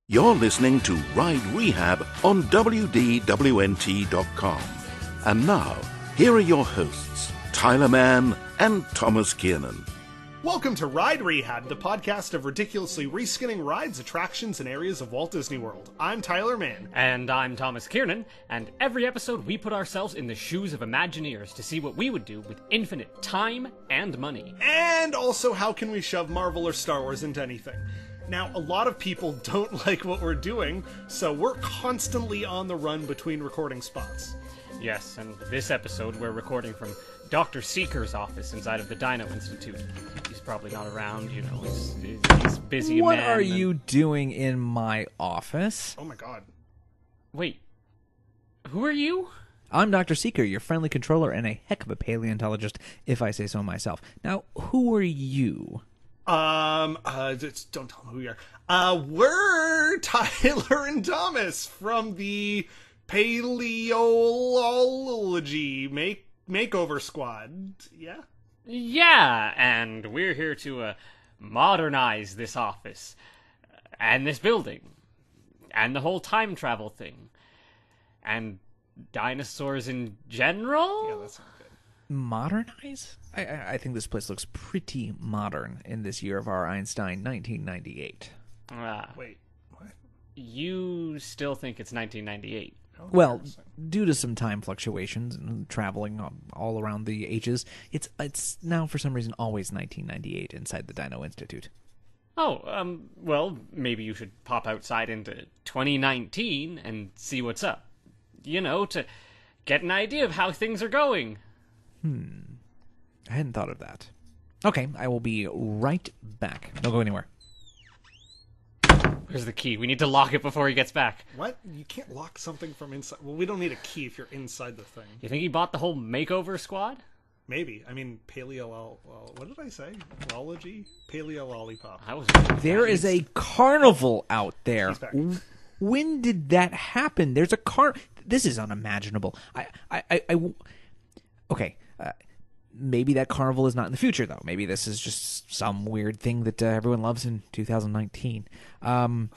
You're listening to Ride Rehab on WDWNT.com. And now, here are your hosts, Tyler Mann and Thomas Kiernan. Welcome to Ride Rehab, the podcast of ridiculously reskinning rides, attractions, and areas of Walt Disney World. I'm Tyler Mann. And I'm Thomas Kiernan, and every episode we put ourselves in the shoes of Imagineers to see what we would do with infinite time and money. And also, how can we shove Marvel or Star Wars into anything? Now, a lot of people don't like what we're doing, so we're constantly on the run between recording spots. Yes, and this episode we're recording from Dr. Seeker's office inside of the Dino Institute. He's probably not around, you know, he's busy. What are you doing in my office? Oh my god. Wait, who are you? I'm Dr. Seeker, your friendly controller and a heck of a paleontologist, if I say so myself. Now, who are you? Just don't tell them who we are. We're Tyler and Thomas from the Paleology Makeover Squad. Yeah? Yeah, and we're here to modernize this office, and this building, and the whole time travel thing, and dinosaurs in general? Yeah, that sounds good. Modernize? I think this place looks pretty modern in this year of our Einstein 1998. Wait, what? You still think it's 1998? Oh, Well, due to some time fluctuations and traveling all around the ages, it's now for some reason always 1998 inside the Dino Institute. Oh, well, maybe you should pop outside into 2019 and see what's up. You know, to get an idea of how things are going. I hadn't thought of that. Okay, I will be right back. Don't go anywhere. Where's the key? We need to lock it before he gets back. What? You can't lock something from inside. Well, we don't need a key if you're inside the thing. You think he bought the whole makeover squad? Maybe. I mean, what did I say? Lology? Paleo lollipop. There is a carnival out there. He's back. When did that happen? There's a This is unimaginable. Okay. Maybe that carnival is not in the future, though. Maybe this is just some weird thing that everyone loves in 2019. Off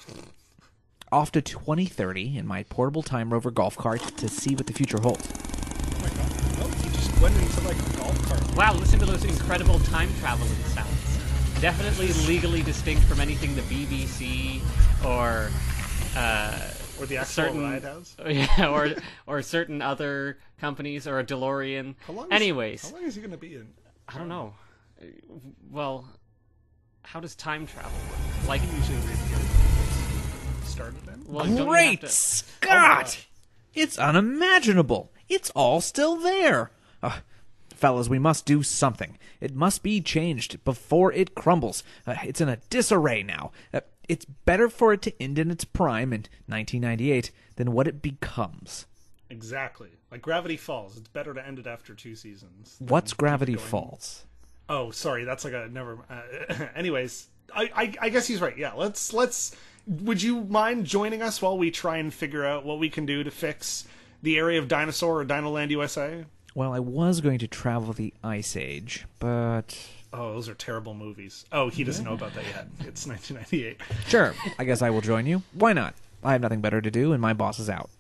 to 2030 in my portable Time Rover golf cart to see what the future holds. Oh my god. Oh, he just went into like a golf cart. Wow, listen to those incredible time traveling sounds. Definitely legally distinct from anything the BBC or the actual ride house? Yeah, or certain other companies, or a DeLorean. How long Anyways. How long is he going to be in? I don't know. Well, how does time travel work? Like, Usually started in? well, don't you Great have to- Scott! It's unimaginable. It's all still there. Fellas, we must do something. It must be changed before it crumbles. It's in a disarray now. It's better for it to end in its prime in 1998 than what it becomes. Exactly. Like Gravity Falls. It's better to end it after 2 seasons. What's Gravity Falls? Oh, sorry. That's like a never... anyways, I guess he's right. Yeah, let's... Would you mind joining us while we try and figure out what we can do to fix the area of Dinosaur or Dinoland USA? Well, I was going to travel the Ice Age, but... Oh, those are terrible movies. Oh, he doesn't know about that yet. It's 1998. Sure, I guess I will join you. Why not? I have nothing better to do, and my boss is out.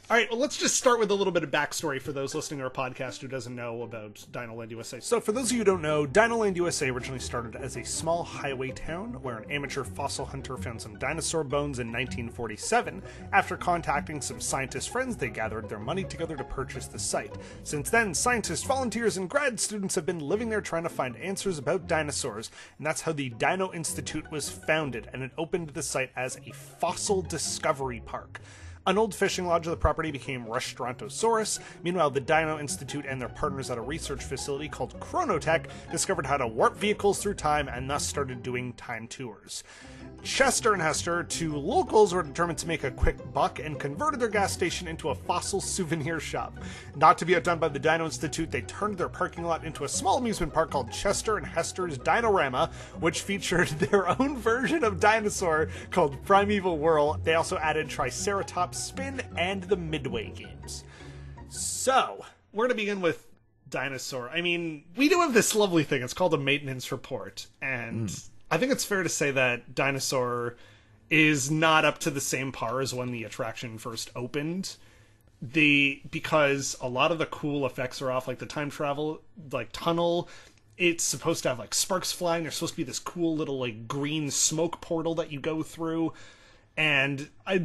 All right, well, let's just start with a little bit of backstory for those listening to our podcast who doesn't know about Dinoland USA. So for those of you who don't know, Dinoland USA originally started as a small highway town where an amateur fossil hunter found some dinosaur bones in 1947. After contacting some scientist friends, they gathered their money together to purchase the site. Since then, scientists, volunteers, and grad students have been living there trying to find answers about dinosaurs, and that's how the Dino Institute was founded, and it opened the site as a fossil discovery park. An old fishing lodge of the property became Restaurantosaurus. Meanwhile, the Dino Institute and their partners at a research facility called Chronotech discovered how to warp vehicles through time and thus started doing time tours. Chester and Hester, two locals, were determined to make a quick buck and converted their gas station into a fossil souvenir shop. Not to be outdone by the Dino Institute, they turned their parking lot into a small amusement park called Chester and Hester's DinoRama, which featured their own version of Dinosaur called Primeval Whirl. They also added Triceratops Spin and the Midway games. So, we're going to begin with Dinosaur. I mean, we do have this lovely thing. It's called a maintenance report, and I think it's fair to say that Dinosaur is not up to the same par as when the attraction first opened. Because a lot of the cool effects are off, like the time travel, like tunnel. It's supposed to have like sparks flying. There's supposed to be this cool little like green smoke portal that you go through. And I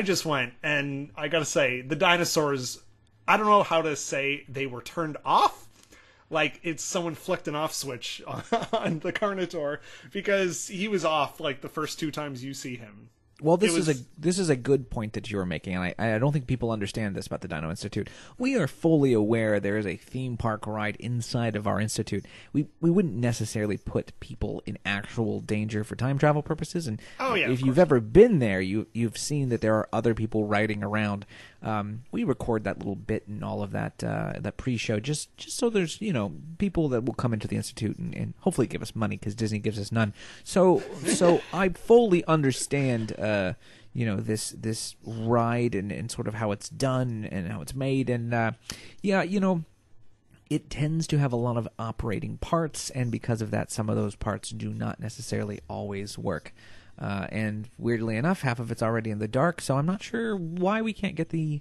just went, and I gotta say, the dinosaurs, I don't know how to say they were turned off. Like, it's someone flicked an off switch on the Carnotaur, because he was off, like, the first 2 times you see him. Well, this is a good point that you were making, and I don't think people understand this about the Dino Institute. We are fully aware there is a theme park ride inside of our institute. We wouldn't necessarily put people in actual danger for time travel purposes, and if you've ever been there, you've seen that there are other people riding around. We record that little bit and all of that pre-show just so there's people that will come into the institute and hopefully give us money, because Disney gives us none. So I fully understand this ride and sort of how it's done and how it's made, and it tends to have a lot of operating parts, and because of that, some of those parts do not necessarily always work. And weirdly enough, half of it's already in the dark, so I'm not sure why we can't get the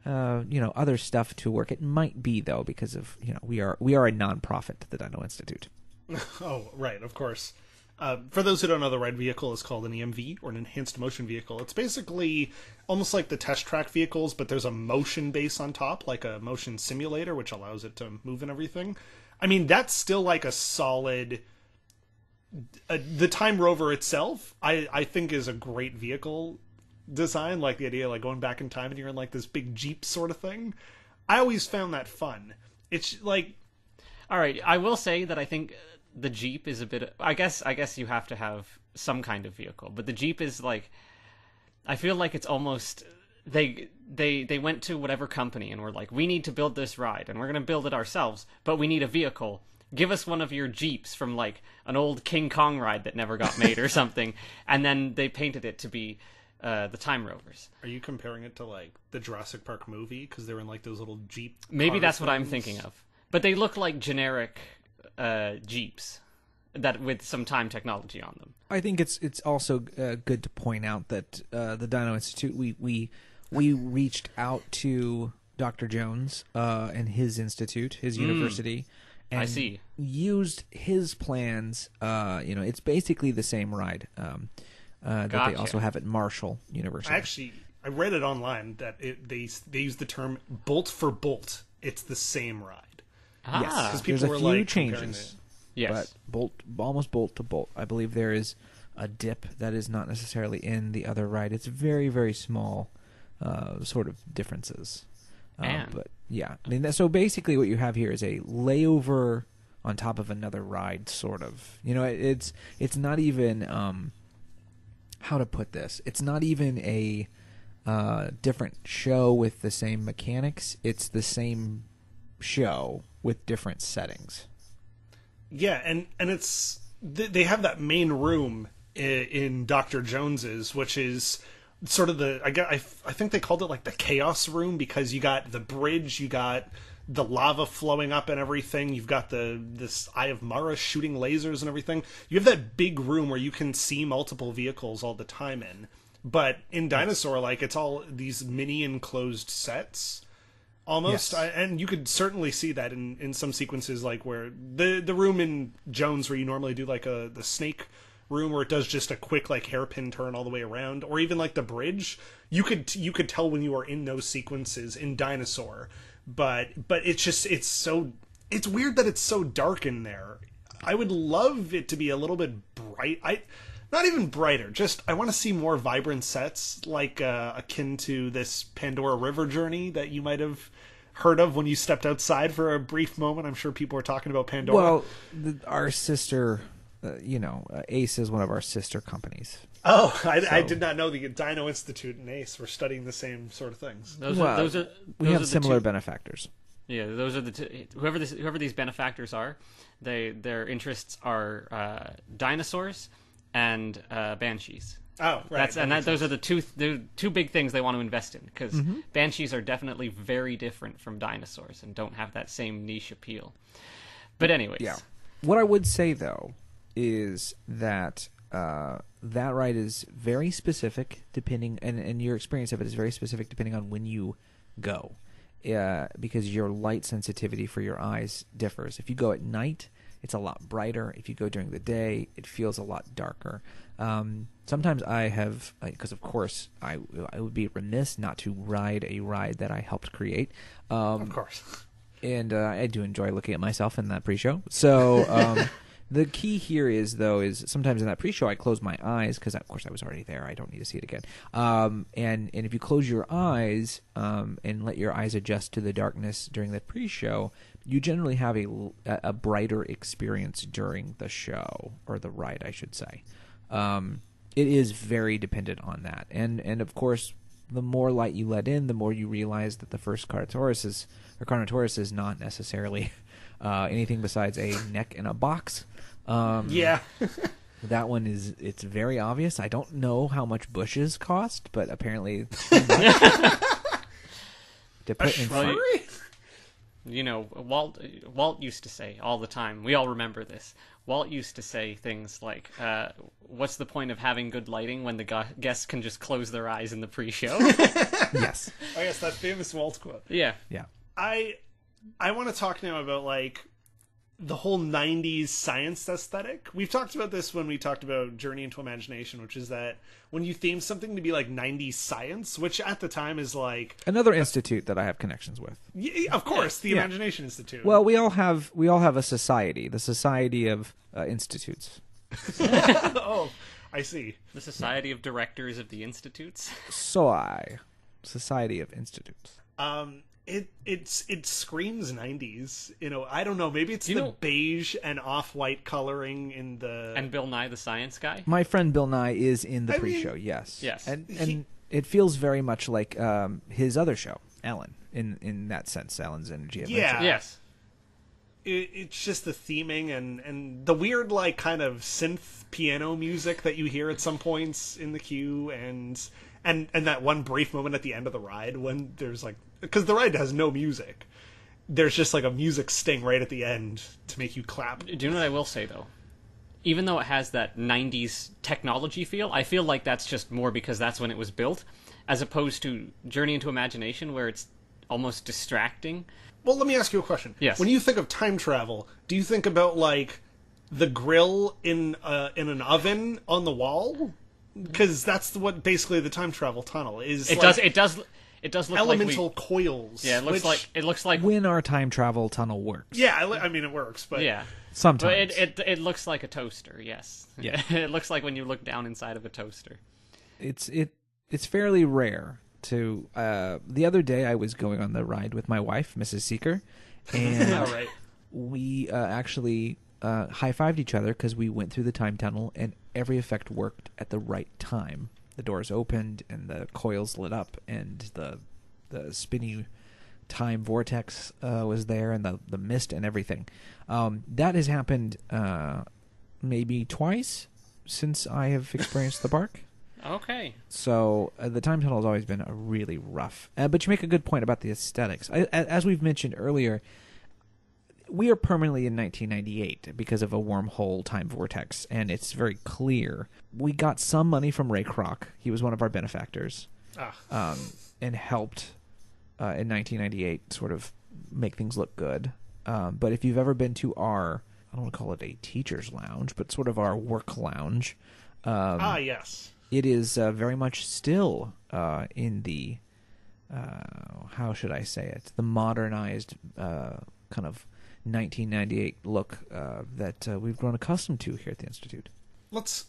other stuff to work. It might be, though, because of we are a non-profit, the Dino Institute. Oh, right, of course. For those who don't know, the ride vehicle is called an EMV, or an enhanced motion vehicle. It's basically almost like the test track vehicles, but there's a motion base on top, like a motion simulator, which allows it to move and everything. I mean, that's still like a solid... the Time Rover itself, I think, is a great vehicle design. Like the idea of like going back in time and you're in like this big Jeep sort of thing. I always found that fun. It's like... All right, I will say that I think the Jeep is a bit... I guess you have to have some kind of vehicle, but the Jeep is like... I feel like it's almost... They went to whatever company and were like, we need to build this ride, and we're going to build it ourselves, but we need a vehicle. Give us one of your Jeeps from, like, an old King Kong ride that never got made or something. And then they painted it to be the Time Rovers. Are you comparing it to, like, the Jurassic Park movie? Because they're in, like, those little Jeep Maybe that's what I'm thinking of. But they look like generic Jeeps that with some time technology on them. I think it's also good to point out that the Dino Institute, we reached out to Dr. Jones and his institute, his university, and I see. Used his plans. It's basically the same ride that they also have at Marshall University. I read it online that they use the term bolt for bolt. It's the same ride. Ah. Yes, because people there's were a few like changes. Yes, but almost bolt to bolt. I believe there is a dip that is not necessarily in the other ride. It's very, very small sort of differences. But yeah, I mean, so basically what you have here is a layover on top of another ride, sort of. It's not even how to put this. It's not even a different show with the same mechanics. It's the same show with different settings. Yeah, and it's they have that main room in Dr. Jones's, which is sort of I think they called it like the chaos room, because you got the bridge, you got the lava flowing up and everything, you've got this Eye of Mara shooting lasers and everything. You have that big room where you can see multiple vehicles all the time in. But in Dinosaur, like, it's all these mini enclosed sets almost. Yes. And you could certainly see that in some sequences, like where the room in Jones where you normally do like the snake room, where it does just a quick like hairpin turn all the way around, or even like the bridge, you could tell when you are in those sequences in Dinosaur. But it's weird that it's so dark in there. I would love it to be a little bit bright. Not even brighter, just I want to see more vibrant sets, like akin to this Pandora River journey that you might have heard of when you stepped outside for a brief moment. I'm sure people were talking about Pandora. Well, our sister, ACE is one of our sister companies. Oh, I did not know the Dino Institute and ACE were studying the same sort of things. We have similar benefactors. Yeah, those are the two. Whoever these benefactors are, their interests are dinosaurs and banshees. Oh, right. Those are the two big things they want to invest in, because banshees are definitely very different from dinosaurs and don't have that same niche appeal. But anyways, yeah. What I would say though is that that ride is very specific depending, and your experience of it is very specific depending on when you go. Because your light sensitivity for your eyes differs. If you go at night, it's a lot brighter. If you go during the day, it feels a lot darker. Sometimes I have, because of course I would be remiss not to ride a ride that I helped create. Of course. And I do enjoy looking at myself in that pre-show. So the key here is sometimes in that pre-show I close my eyes because, of course, I was already there. I don't need to see it again. And if you close your eyes and let your eyes adjust to the darkness during the pre-show, you generally have a brighter experience during the show, or the ride, I should say. It is very dependent on that. And of course, the more light you let in, the more you realize that the first Carnotaurus is not necessarily anything besides a neck in a box. Yeah. That one it's very obvious. I don't know how much bushes cost, but apparently to put in front. You know, Walt used to say all the time, we all remember this, Walt used to say things like, what's the point of having good lighting when the guests can just close their eyes in the pre-show? Yes. Oh, yes, that famous Walt quote. Yeah. Yeah. I want to talk now about, like, the whole 90s science aesthetic. We've talked about this when we talked about Journey into Imagination, which is that when you theme something to be like 90s science, which at the time is like another institute that I have connections with. Yeah, of course, the Imagination Institute. Well, we all have a society, the Society of Institutes. Oh, I see. The Society of Directors of the Institutes. Society of Institutes. It screams 90s. You know, I don't know. Maybe it's the beige and off-white coloring in the... And Bill Nye the Science Guy? My friend Bill Nye is in the pre-show, yes. Yes. And it feels very much like his other show, Ellen, in that sense, Ellen's Energy Adventure. Yeah. Yes. It's just the theming and the weird, like, kind of synth piano music that you hear at some points in the queue, and that one brief moment at the end of the ride when there's, like... Because the ride has no music. There's just, like, a music sting right at the end to make you clap. Do you know what I will say, though? Even though it has that 90s technology feel, I feel like that's just more because that's when it was built, as opposed to Journey into Imagination, where it's almost distracting. Well, let me ask you a question. Yes. When you think of time travel, do you think about, like, the grill in an oven on the wall? Because that's what basically the time travel tunnel is. It does look elemental like coils. Yeah, it looks like when our time travel tunnel works. Yeah, I mean it works, but yeah, sometimes but it looks like a toaster. Yes, yeah, it looks like when you look down inside of a toaster. It's fairly rare to. The other day I was going on the ride with my wife, Mrs. Seeker, and all right. We actually high-fived each other because we went through the time tunnel and every effect worked at the right time. The doors opened and the coils lit up and the spinny time vortex was there and the mist and everything. That has happened maybe twice since I have experienced the park. Okay. So the time tunnel has always been a really rough. But you make a good point about the aesthetics. As we've mentioned earlier, we are permanently in 1998 because of a wormhole time vortex, and it's very clear. We got some money from Ray Kroc. He was one of our benefactors, and helped in 1998 sort of make things look good. But if you've ever been to our, I don't want to call it a teacher's lounge, but sort of our work lounge. Yes. It is very much still in the, how should I say it, the modernized kind of 1998 look that we've grown accustomed to here at the Institute. Let's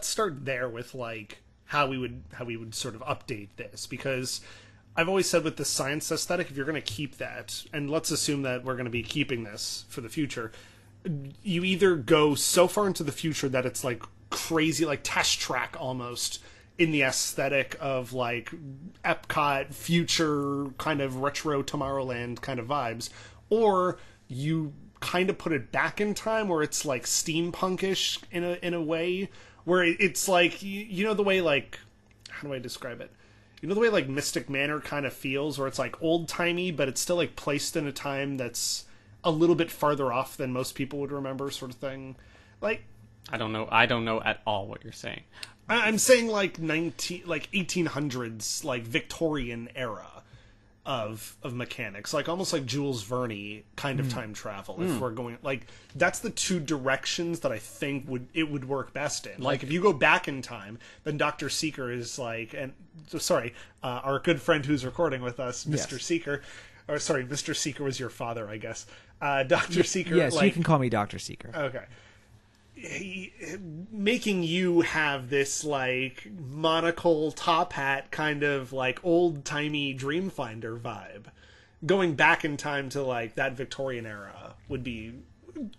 start there with like how we would sort of update this, because I've always said with the science aesthetic, if you're going to keep that, and let's assume that we're going to be keeping this for the future, you either go so far into the future that it's like crazy, like test track almost in the aesthetic of like Epcot future kind of retro Tomorrowland kind of vibes, or you kind of put it back in time where it's like steampunkish in a way where it's like, you know, the way, like, how do I describe it? You know, the way like Mystic Manor kind of feels, where it's like old timey, but it's still like placed in a time that's a little bit farther off than most people would remember, sort of thing. Like, I don't know at all what you're saying. I'm saying like 1800s, like Victorian era of mechanics, like almost like Jules Verne kind of time travel. If we're going like that's the two directions that I think would work best in. Like if you go back in time, then Dr. Seeker is like, and sorry, our good friend who's recording with us, Mr. Yes. Seeker, or sorry, Mr. Seeker was your father, I guess. Dr. Seeker. Yes, like, you can call me Dr. Seeker. Okay. Making you have this like monocle top hat kind of like old timey Dreamfinder vibe, going back in time to like that Victorian era would be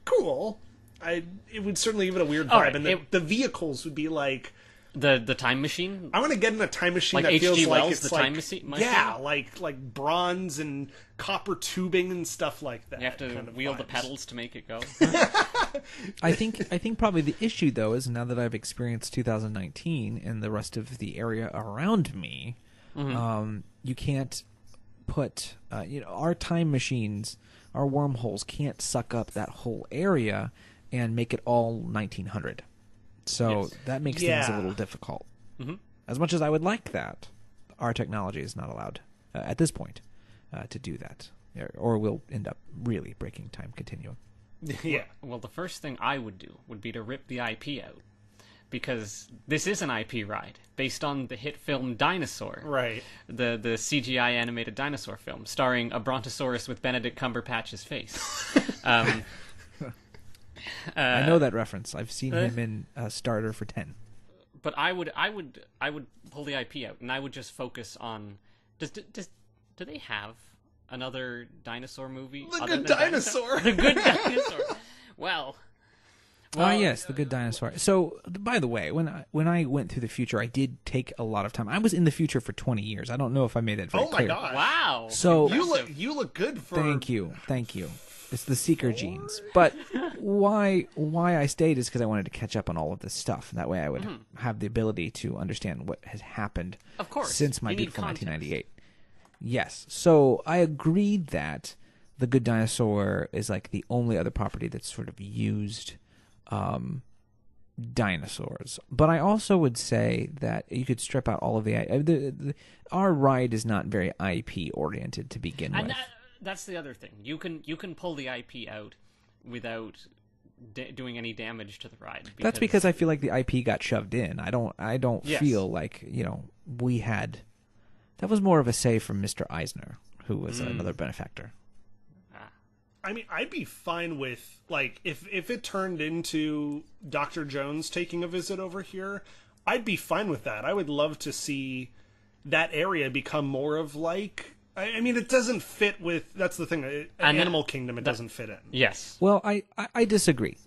cool. It would certainly give it a weird vibe, right, and the vehicles would be like The time machine. I want to get in a time machine Like that feels H.G. like Wells, it's the like time machine? yeah, like bronze and copper tubing and stuff like that. You have to kind of wheel the vibes. pedals to make it go. I think probably the issue though is now that I've experienced 2019 and the rest of the area around me, you can't put our time machines, our wormholes can't suck up that whole area and make it all 1900. So Yes. that makes things a little difficult. As much as I would like that, our technology is not allowed at this point to do that, or we'll end up really breaking time continuum. Yeah. Well, the first thing I would do would be to rip the IP out, because this is an IP ride based on the hit film Dinosaur, Right. the CGI animated dinosaur film starring a brontosaurus with Benedict Cumberbatch's face. I know that reference. I've seen him in Starter for 10. But I would pull the IP out, and I would just focus on do they have another dinosaur movie? The other Good than Dinosaur. The Good Dinosaur. Well, Yes, The Good Dinosaur. So, by the way, when I went through the future, I did take a lot of time. I was in the future for 20 years. I don't know if I made that very Oh my clear. god. wow. So You look good for Thank you. It's the Seeker genes. But why I stayed is because I wanted to catch up on all of this stuff. That way I would have the ability to understand what has happened Of course. since my You need beautiful context. 1998. Yes. So I agreed that The Good Dinosaur is like the only other property that's sort of used dinosaurs. But I also would say that you could strip out all of our ride is not very IP oriented to begin And with. that's the other thing. You can pull the IP out without doing any damage to the ride. That's because I feel like the IP got shoved in. I don't Yes. feel like, we had. That was more of a say from Mr. Eisner, who was another benefactor. I mean, I'd be fine with like if it turned into Dr. Jones taking a visit over here, I'd be fine with that. I would love to see that area become more of like I mean, it doesn't fit with that's the thing. Animal Kingdom, it doesn't fit in. Yes. Well, I disagree.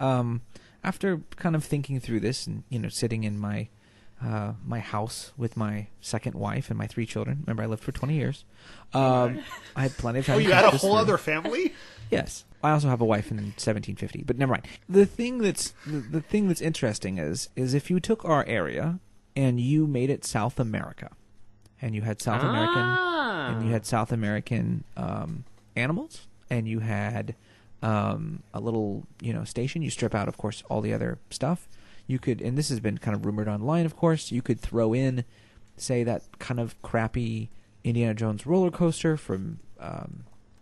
After kind of thinking through this and, sitting in my my house with my second wife and my 3 children. Remember, I lived for 20 years. I had plenty of time. Oh, you to had think a this whole through. other family? Yes, I also have a wife in 1750, but never mind. The thing that's interesting is if you took our area and you made it South America, and you had South American animals, and you had a little station. You strip out, of course, all the other stuff. You could, and this has been kind of rumored online, of course. You could throw in, say, that kind of crappy Indiana Jones roller coaster from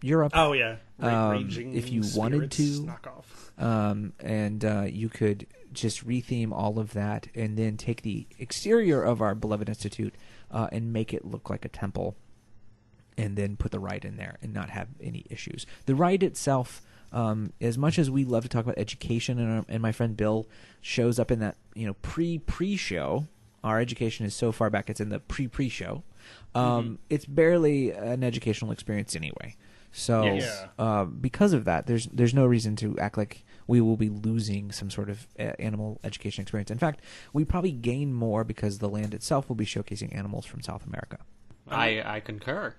Europe. Oh yeah, If you wanted to, knockoff. and you could just retheme all of that, and then take the exterior of our beloved institute and make it look like a temple, and then put the ride in there and not have any issues. The ride itself, as much as we love to talk about education, and my friend Bill shows up in that pre-show. Our education is so far back; it's in the pre-show. It's barely an educational experience anyway. So, Yes. Because of that, there's no reason to act like we will be losing some sort of animal education experience. In fact, we probably gain more because the land itself will be showcasing animals from South America. I concur.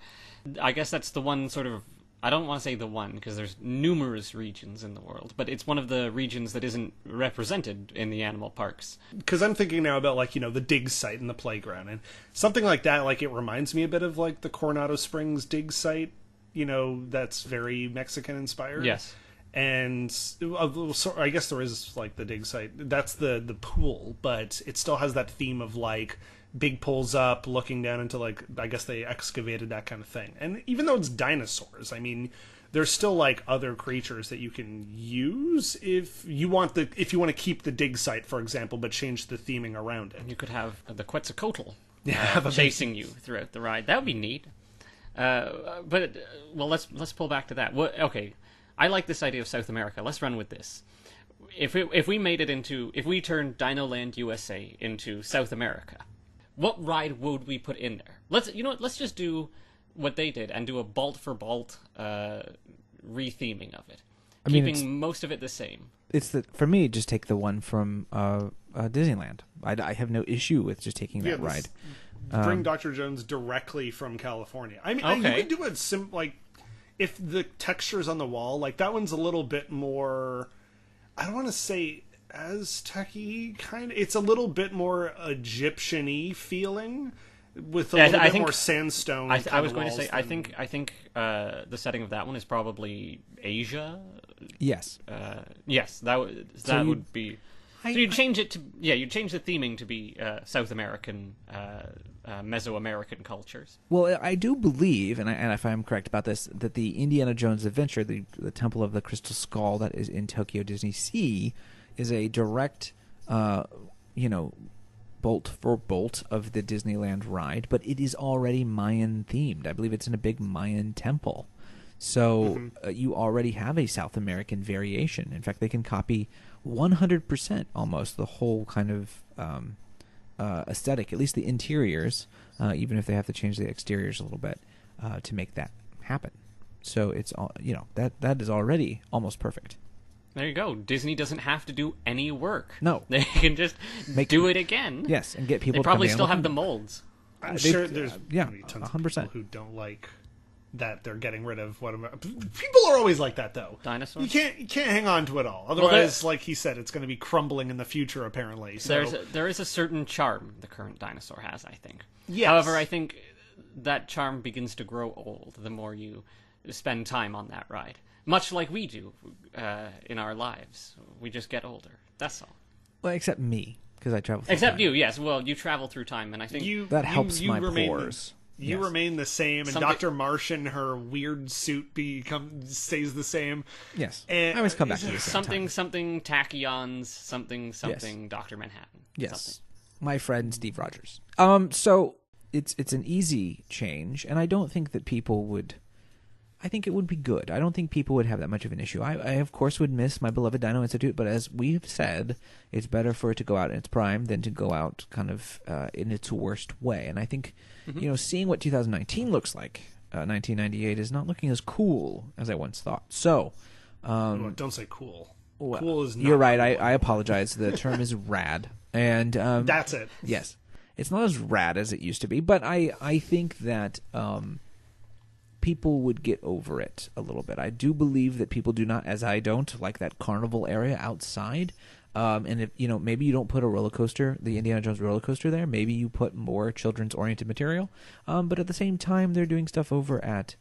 I guess that's the one sort of. I don't want to say the one, because there's numerous regions in the world, but it's one of the regions that isn't represented in the animal parks. Because I'm thinking now about like the dig site and the playground and something like that. Like it reminds me a bit of like the Coronado Springs dig site. That's very Mexican inspired. Yes. And so I guess there is like the dig site. That's the pool, but it still has that theme of like big pulls up, looking down into like, I guess they excavated that kind of thing. And even though it's dinosaurs, I mean, there's still like other creatures that you can use if you want to keep the dig site, for example, but change the theming around it. You could have the Quetzalcoatl Yeah, chasing you throughout the ride. That would be neat. But let's pull back to that. Okay, I like this idea of South America. Let's run with this. If we turned Dinoland USA into South America, what ride would we put in there? Let's just do what they did and do a bolt for bolt retheming of it, keeping most of it the same. For me, just take the one from Disneyland. I have no issue with just taking that ride. Bring Dr. Jones directly from California. I mean, you could do it like if the texture's on the wall, like that one's a little bit more. I don't want to say Aztec-y kind of. It's a little bit more Egyptian-y feeling with a little bit more sandstone. I was going to say, I think the setting of that one is probably Asia. Yes. Yes, that would be. So you'd change it to you'd change the theming to be South American, Mesoamerican cultures. Well, I do believe, and if I'm correct about this, that the Indiana Jones Adventure, the Temple of the Crystal Skull that is in Tokyo DisneySea, is a direct, bolt for bolt of the Disneyland ride, but it is already Mayan themed. I believe it's in a big Mayan temple. So you already have a South American variation. In fact, they can copy 100% almost the whole kind of aesthetic, at least the interiors, even if they have to change the exteriors a little bit to make that happen. So it's all that is already almost perfect. There you go. Disney doesn't have to do any work. No. They can just do it again. Yes, and get people They to probably come still in have the molds. I'm sure there's tons 100%. of people who don't like that they're getting rid of people are always like that though. Dinosaurs. You can't hang on to it all. Otherwise, like he said, it's going to be crumbling in the future apparently. So there is a certain charm the current dinosaur has, I think. Yes. However, I think that charm begins to grow old the more you spend time on that ride. Much like we do in our lives. We just get older. That's all. Well, except me, because I travel through Except time. You, yes. Well, you travel through time, and I think that helps my pores. You remain the same, and Dr. Martian, her weird suit stays the same. Yes, and I always come back to the same time. Something tachyons, something Dr. Manhattan. Yes, something. My friend Steve Rogers. So it's an easy change, and I don't think that people would. I think it would be good. I don't think people would have that much of an issue. I of course, would miss my beloved Dino Institute, but as we've said, it's better for it to go out in its prime than to go out kind of in its worst way. And I think, seeing what 2019 looks like, 1998 is not looking as cool as I once thought. So, don't say cool. Cool is not. You're right. Cool. I apologize. The term is rad, and that's it. Yes, it's not as rad as it used to be, but I think that. People would get over it a little bit. I do believe that people do not, as I don't, like that carnival area outside. And if maybe you don't put a roller coaster, the Indiana Jones roller coaster there. Maybe you put more children's-oriented material. But at the same time, they're doing stuff over at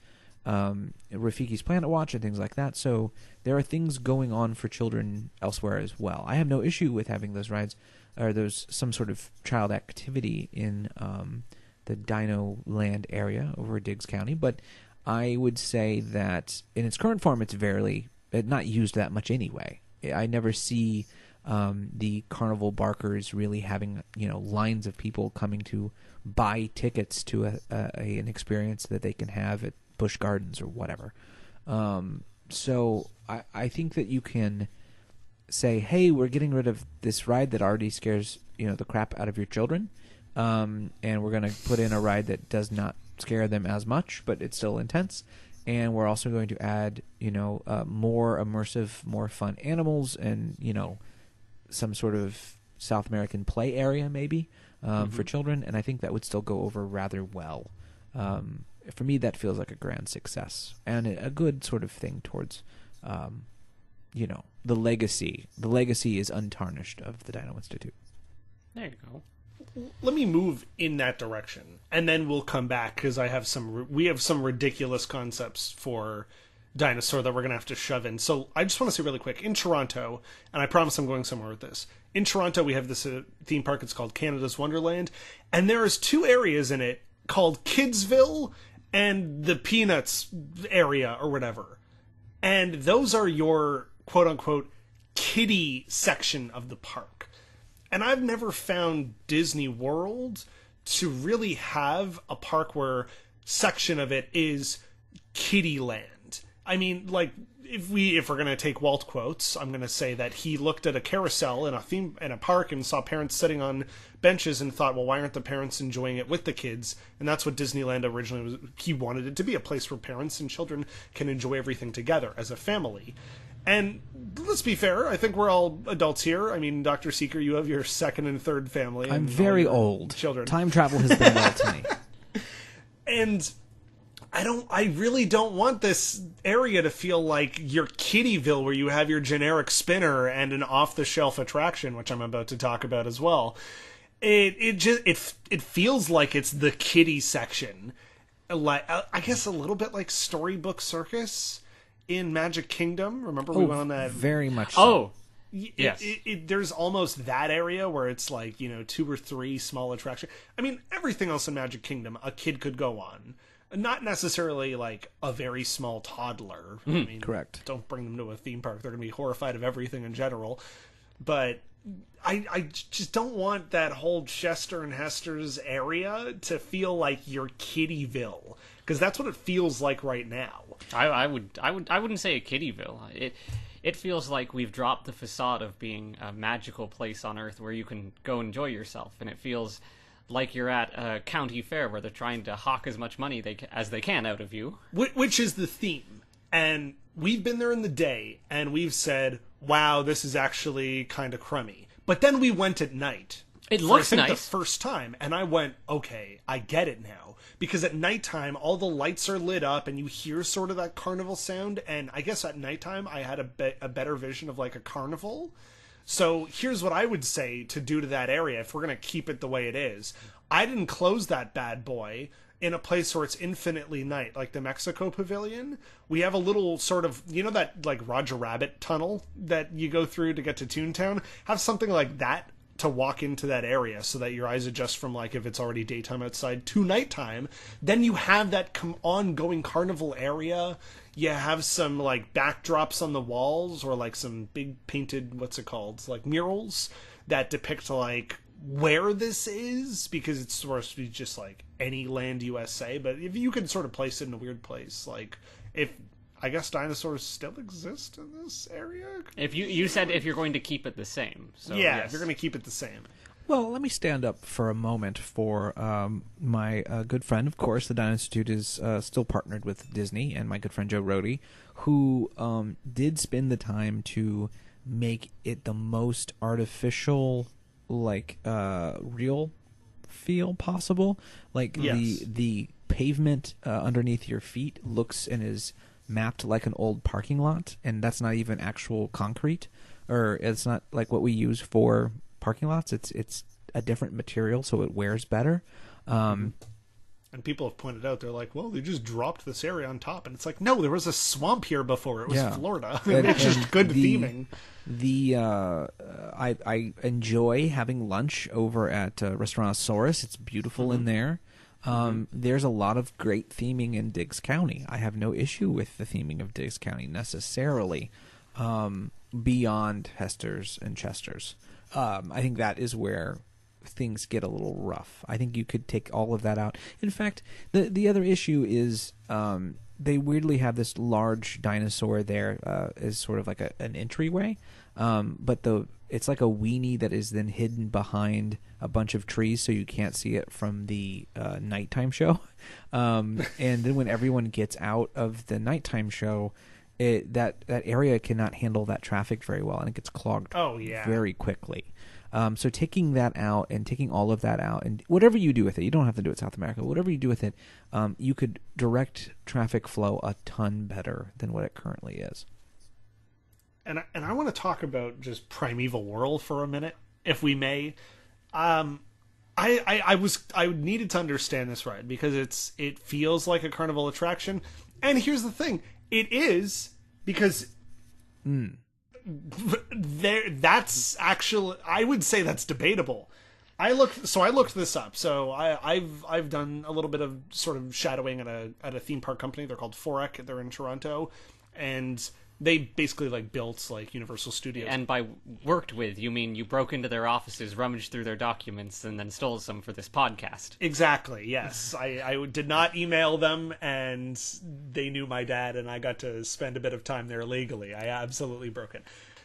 Rafiki's Planet Watch and things like that. So there are things going on for children elsewhere as well. I have no issue with having those rides or some sort of child activity in the Dino Land area over Diggs County, but I would say that in its current form, it's not used that much anyway. I never see the carnival barkers really having lines of people coming to buy tickets to an experience that they can have at Busch Gardens or whatever. So I think that you can say, hey, we're getting rid of this ride that already scares the crap out of your children, and we're going to put in a ride that does not scare them as much, but it's still intense. And we're also going to add, more immersive, more fun animals, and some sort of South American play area maybe for children. And I think that would still go over rather well. For me, that feels like a grand success and a good sort of thing towards, the legacy. The legacy is untarnished of the Dino Institute. There you go. Let me move in that direction, and then we'll come back because we have some ridiculous concepts for dinosaur that we're going to have to shove in. So I just want to say really quick, in Toronto, and I promise I'm going somewhere with this, in Toronto we have this theme park, it's called Canada's Wonderland, and there is 2 areas in it called Kidsville and the Peanuts area or whatever. And those are your quote-unquote kiddie section of the park. And I've never found Disney World to really have a park where section of it is kiddie land. I mean, like, if we're going to take Walt quotes, I'm going to say that he looked at a carousel in a park and saw parents sitting on benches and thought, well, why aren't the parents enjoying it with the kids? And that's what Disneyland originally was. He wanted it to be a place where parents and children can enjoy everything together as a family. And let's be fair, I think we're all adults here. I mean, Dr. Seeker, you have your second and third family. I'm very old. Children. Time travel has been well to me. And I really don't want this area to feel like your Kiddyville, where you have your generic spinner and an off-the-shelf attraction, which I'm about to talk about as well. It feels like it's the kiddie section, like I guess a little bit like Storybook Circus in Magic Kingdom. Remember we went on that? Very much so. Oh, yes. There's almost that area where it's like, 2 or 3 small attractions. I mean, everything else in Magic Kingdom a kid could go on. Not necessarily like a very small toddler. I mean, correct. Don't bring them to a theme park. They're going to be horrified of everything in general. But I just don't want that whole Chester and Hester's area to feel like your Kiddyville, because that's what it feels like right now. I wouldn't say a Kiddyville. It feels like we've dropped the facade of being a magical place on Earth where you can go enjoy yourself, and it feels like you're at a county fair where they're trying to hawk as much money as they can out of you. Which is the theme. And we've been there in the day, and we've said, wow, this is actually kind of crummy. But then we went at night. It looks nice. nice. The first time, and I went, okay, I get it now. Because at nighttime, all the lights are lit up, and you hear sort of that carnival sound, and I guess at nighttime, I had a better vision of like a carnival. So here's what I would say to do to that area if we're going to keep it the way it is. I'd enclose that bad boy in a place where it's infinitely night, like the Mexico Pavilion. We have a little sort of, that like Roger Rabbit tunnel that you go through to get to Toontown? Have something like that to walk into that area so that your eyes adjust from like if it's already daytime outside to nighttime. Then you have that ongoing carnival area. You have some like backdrops on the walls or like some big painted, what's it called? It's like murals that depict like where this is, because it's supposed to be just like any land USA. But if you could sort of place it in a weird place, like if I guess dinosaurs still exist in this area. If you said if you're going to keep it the same, so yeah, yes. If you're going to keep it the same. Well, let me stand up for a moment for my good friend. Of course, the Dino Institute is still partnered with Disney, and my good friend Joe Rohde, who did spend the time to make it the most artificial, like real feel possible. Like yes. the pavement underneath your feet looks and is mapped like an old parking lot, and that's not even actual concrete, or it's not like what we use for parking lots. It's a different material, so it wears better. And people have pointed out, they're like, well, they just dropped this area on top, and it's like, no, there was a swamp here before. It was Florida. It's just good theming. I enjoy having lunch over at Restaurantosaurus. It's beautiful in there. There's a lot of great theming in Diggs County. I have no issue with the theming of Diggs County necessarily, beyond Hester's and Chester's. I think that is where things get a little rough. I think you could take all of that out. In fact, the other issue is they weirdly have this large dinosaur there as sort of like an entryway, but it's like a weenie that is then hidden behind a bunch of trees, so you can't see it from the nighttime show. And then when everyone gets out of the nighttime show, that area cannot handle that traffic very well, and it gets clogged very quickly. So taking that out and taking all of that out, and whatever you do with it, you don't have to do it South America, whatever you do with it, you could direct traffic flow a ton better than what it currently is. And I want to talk about just Primeval Whirl for a minute, if we may. I needed to understand this ride because it feels like a carnival attraction. And here's the thing, It is, because that's actually, I would say that's debatable. I looked this up. So I've done a little bit of sort of shadowing at a theme park company. They're called Forek. They're in Toronto, and they basically like built like Universal Studios. And by worked with, you mean you broke into their offices, rummaged through their documents, and then stole some for this podcast. Exactly, yes. I did not email them, and they knew my dad, and I got to spend a bit of time there legally. I absolutely broke it.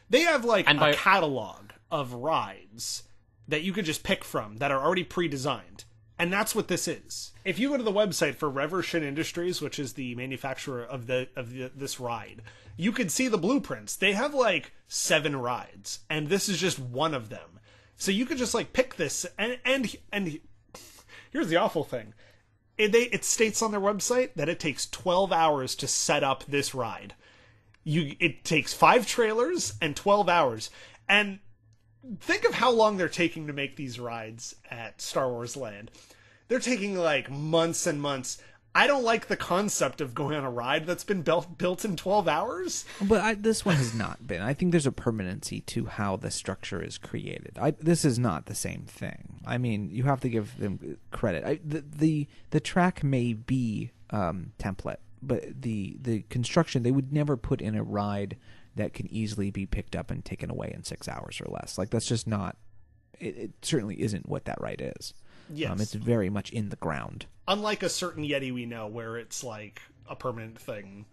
They have like a catalog of rides that you could just pick from that are already pre-designed. And that's what this is. If you go to the website for Reversion Industries, which is the manufacturer of this ride, you could see the blueprints. They have like 7 rides, and this is just one of them. So you could just like pick this, and here's the awful thing. It states on their website that it takes 12 hours to set up this ride. It takes 5 trailers and 12 hours. And think of how long they're taking to make these rides at Star Wars Land. They're taking like months and months. I don't like the concept of going on a ride that's been built in 12 hours. But this one has not been. I think there's a permanency to how the structure is created. This is not the same thing. I mean, you have to give them credit. The track may be template, but the construction, they would never put in a ride that can easily be picked up and taken away in 6 hours or less. Like, that's just not... It certainly isn't what that ride is. Yes. It's very much in the ground. Unlike a certain Yeti we know, where it's like a permanent thing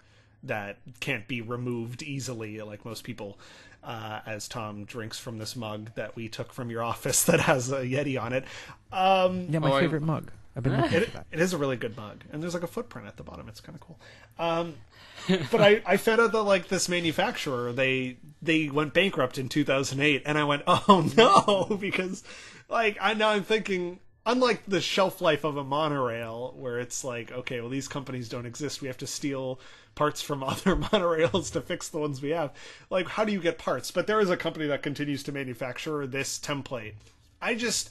that can't be removed easily, like most people, as Tom drinks from this mug that we took from your office that has a Yeti on it. Yeah, my favorite mug. I've been looking for that. It is a really good mug, and there's like a footprint at the bottom. It's kind of cool. But I found out that like this manufacturer, they went bankrupt in 2008, and I went, oh no, because like I'm thinking, unlike the shelf life of a monorail, where it's like, okay, well, these companies don't exist, we have to steal parts from other monorails to fix the ones we have. Like, how do you get parts? But there is a company that continues to manufacture this template. I just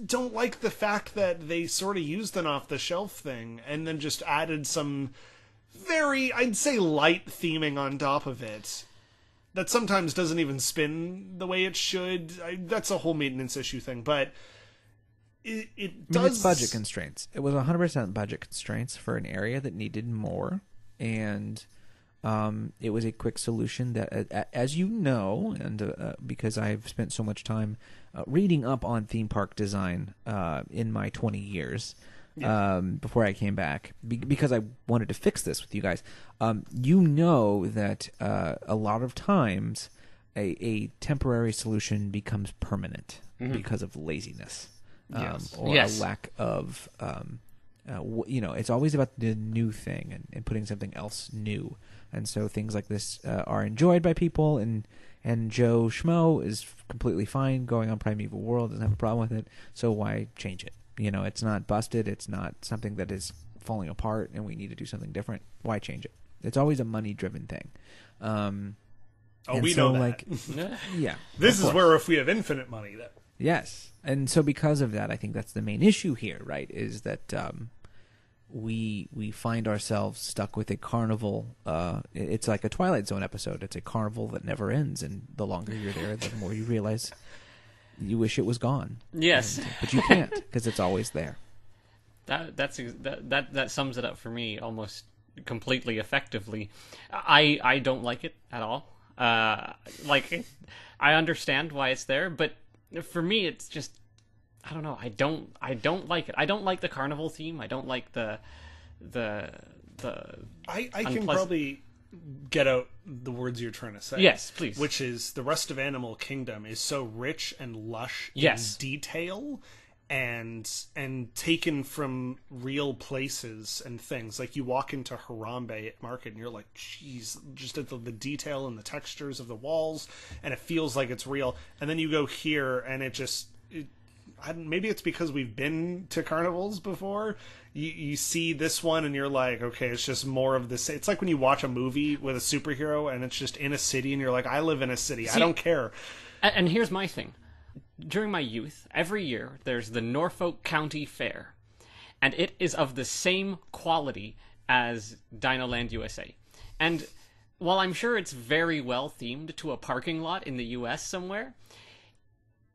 don't like the fact that they sort of used an off-the-shelf thing and then just added some very, I'd say, light theming on top of it that sometimes doesn't even spin the way it should. That's a whole maintenance issue thing, but it does... It's budget constraints. It was 100% budget constraints for an area that needed more, and it was a quick solution that, as you know, and because I've spent so much time reading up on theme park design in my 20 years before I came back, because I wanted to fix this with you guys. You know that a lot of times a temporary solution becomes permanent because of laziness or a lack of... it's always about the new thing and putting something else new. And so things like this are enjoyed by people, and Joe Schmo is completely fine going on Primeval World, doesn't have a problem with it, so why change it? It's not busted, it's not something that is falling apart, and we need to do something different. Why change it? It's always a money-driven thing. We know that. Like, yeah. This is where if we have infinite money, that... Yes. And so because of that, I think that's the main issue here, right, is that we find ourselves stuck with a carnival. It's like a Twilight Zone episode. It's a carnival that never ends, and the longer you're there, the more you realize you wish it was gone. Yes. But you can't, because it's always there. That sums it up for me almost completely effectively. I don't like it at all. I understand why it's there, but for me, it's just, I don't know. I don't like it. I don't like the carnival theme. I don't like the. I can probably get out the words you're trying to say. Yes, please. Which is, the rest of Animal Kingdom is so rich and lush in detail, and taken from real places and things. Like, you walk into Harambe Market and you're like, geez, just at the detail and the textures of the walls, and it feels like it's real. And then you go here and maybe it's because we've been to carnivals before. You see this one and you're like, okay, it's just more of the same. It's like when you watch a movie with a superhero and it's just in a city and you're like, I live in a city. I don't care. And here's my thing. During my youth, every year, there's the Norfolk County Fair. And it is of the same quality as Dinoland USA. And while I'm sure it's very well themed to a parking lot in the US somewhere,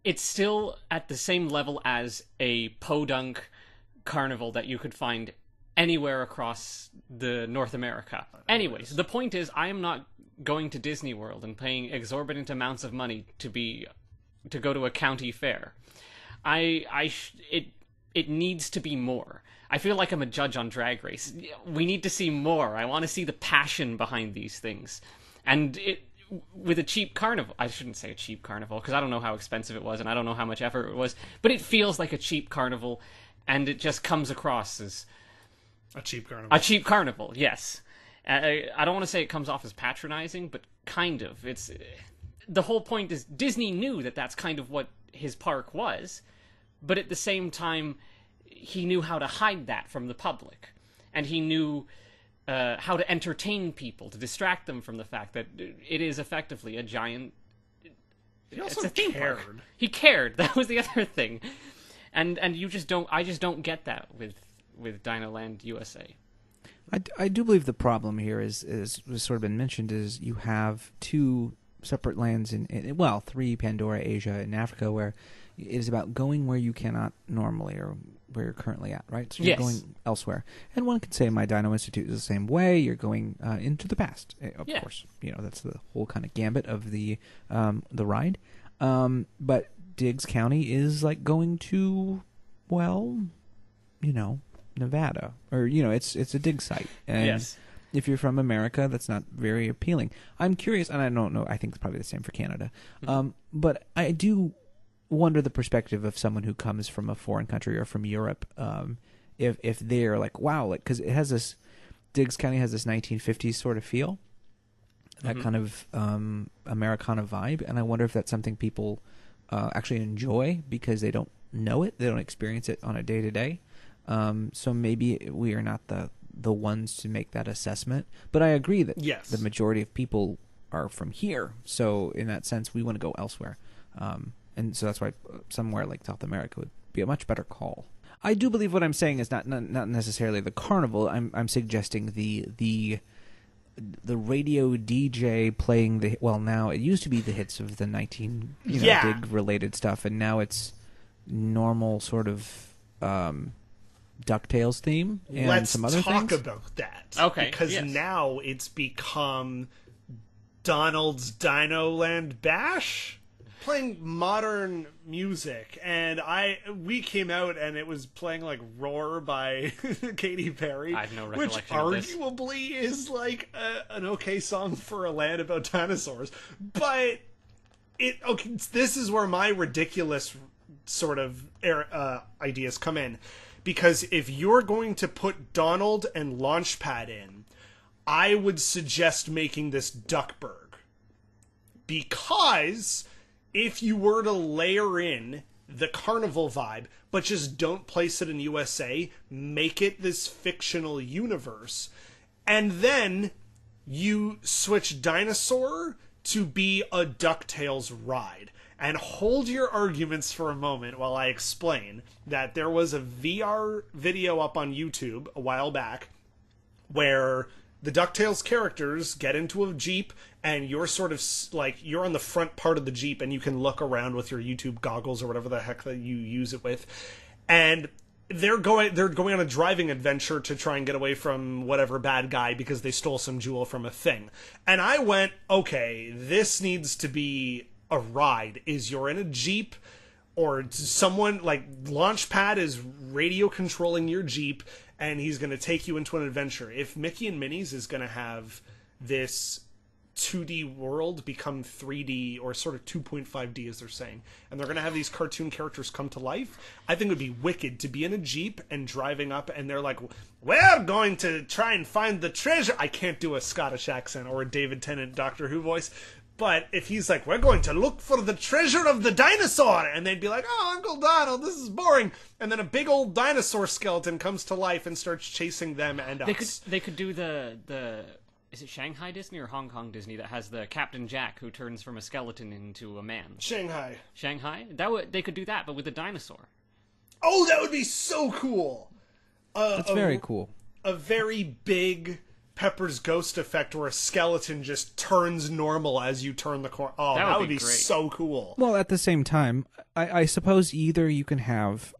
it's still at the same level as a podunk carnival that you could find anywhere across the North America. Anyways, the point is, I am not going to Disney World and paying exorbitant amounts of money to go to a county fair. It needs to be more. I feel like I'm a judge on Drag Race. We need to see more. I want to see the passion behind these things. And with a cheap carnival, I shouldn't say a cheap carnival, because I don't know how expensive it was, and I don't know how much effort it was, but it feels like a cheap carnival, and it just comes across as... A cheap carnival. A cheap carnival, yes. I don't want to say it comes off as patronizing, but kind of. The whole point is Disney knew that that's kind of what his park was, but at the same time, he knew how to hide that from the public, and he knew how to entertain people, to distract them from the fact that it is effectively a giant... He also it's a theme cared. park. He cared. That was the other thing. And you just don't... I just don't get that with Dinoland USA. I do believe the problem here is was sort of been mentioned, is you have two separate lands well, three, Pandora, Asia, and Africa, where it is about going where you cannot normally, or where you're currently at, right? So you're going elsewhere. And one could say my Dino Institute is the same way. You're going into the past, of course. You know, that's the whole kind of gambit of the ride. But Diggs County is like going to, well, you know, Nevada, or it's a dig site. And if you're from America, that's not very appealing. I'm curious, and I don't know, I think it's probably the same for Canada. But I do wonder the perspective of someone who comes from a foreign country or from Europe, if they're like, wow, like, because it has this, Diggs County has this 1950s sort of feel, that kind of Americana vibe, and I wonder if that's something people actually enjoy because they don't know it, they don't experience it on a day-to-day. So maybe we are not the ones to make that assessment, but I agree that the majority of people are from here, so in that sense we want to go elsewhere. And so that's why somewhere like South America would be a much better call. I do believe what I'm saying is not necessarily the carnival. I'm suggesting the radio DJ playing now it used to be the hits of the dig related stuff, and now it's normal sort of DuckTales theme and some other things. Let's talk about that. Okay. Because now it's become Donald's Dinoland Bash, playing modern music, and we came out and it was playing like Roar by Katy Perry, I have no which recollection of this. arguably is like an okay song for a land about dinosaurs, but this is where my ridiculous sort of ideas come in, because if you're going to put Donald and Launchpad in, I would suggest making this Duckburg, because if you were to layer in the carnival vibe, but just don't place it in USA, make it this fictional universe, and then you switch Dinosaur to be a DuckTales ride. And hold your arguments for a moment while I explain that there was a VR video up on YouTube a while back where the DuckTales characters get into a Jeep, and you're sort of like, you're on the front part of the Jeep and you can look around with your YouTube goggles or whatever the heck that you use it with. And they're going on a driving adventure to try and get away from whatever bad guy because they stole some jewel from a thing. And I went, okay, this needs to be a ride. Is you're in a Jeep, or someone like Launchpad is radio controlling your Jeep, and he's going to take you into an adventure. If Mickey and Minnie's is going to have this 2D world become 3D, or sort of 2.5D as they're saying, and they're going to have these cartoon characters come to life, I think it would be wicked to be in a Jeep and driving up, and they're like, we're going to try and find the treasure. I can't do a Scottish accent or a David Tennant Doctor Who voice, but if he's like, we're going to look for the treasure of the dinosaur, and they'd be like, oh, Uncle Donald, this is boring. And then a big old dinosaur skeleton comes to life and starts chasing them and us. They could do the is it Shanghai Disney or Hong Kong Disney that has the Captain Jack who turns from a skeleton into a man? Shanghai. They could do that, but with a dinosaur. Oh, that would be so cool. That's very cool. A very big, Pepper's Ghost effect where a skeleton just turns normal as you turn the corner. Oh, that would be great. so cool. Well, at the same time, I suppose either you can have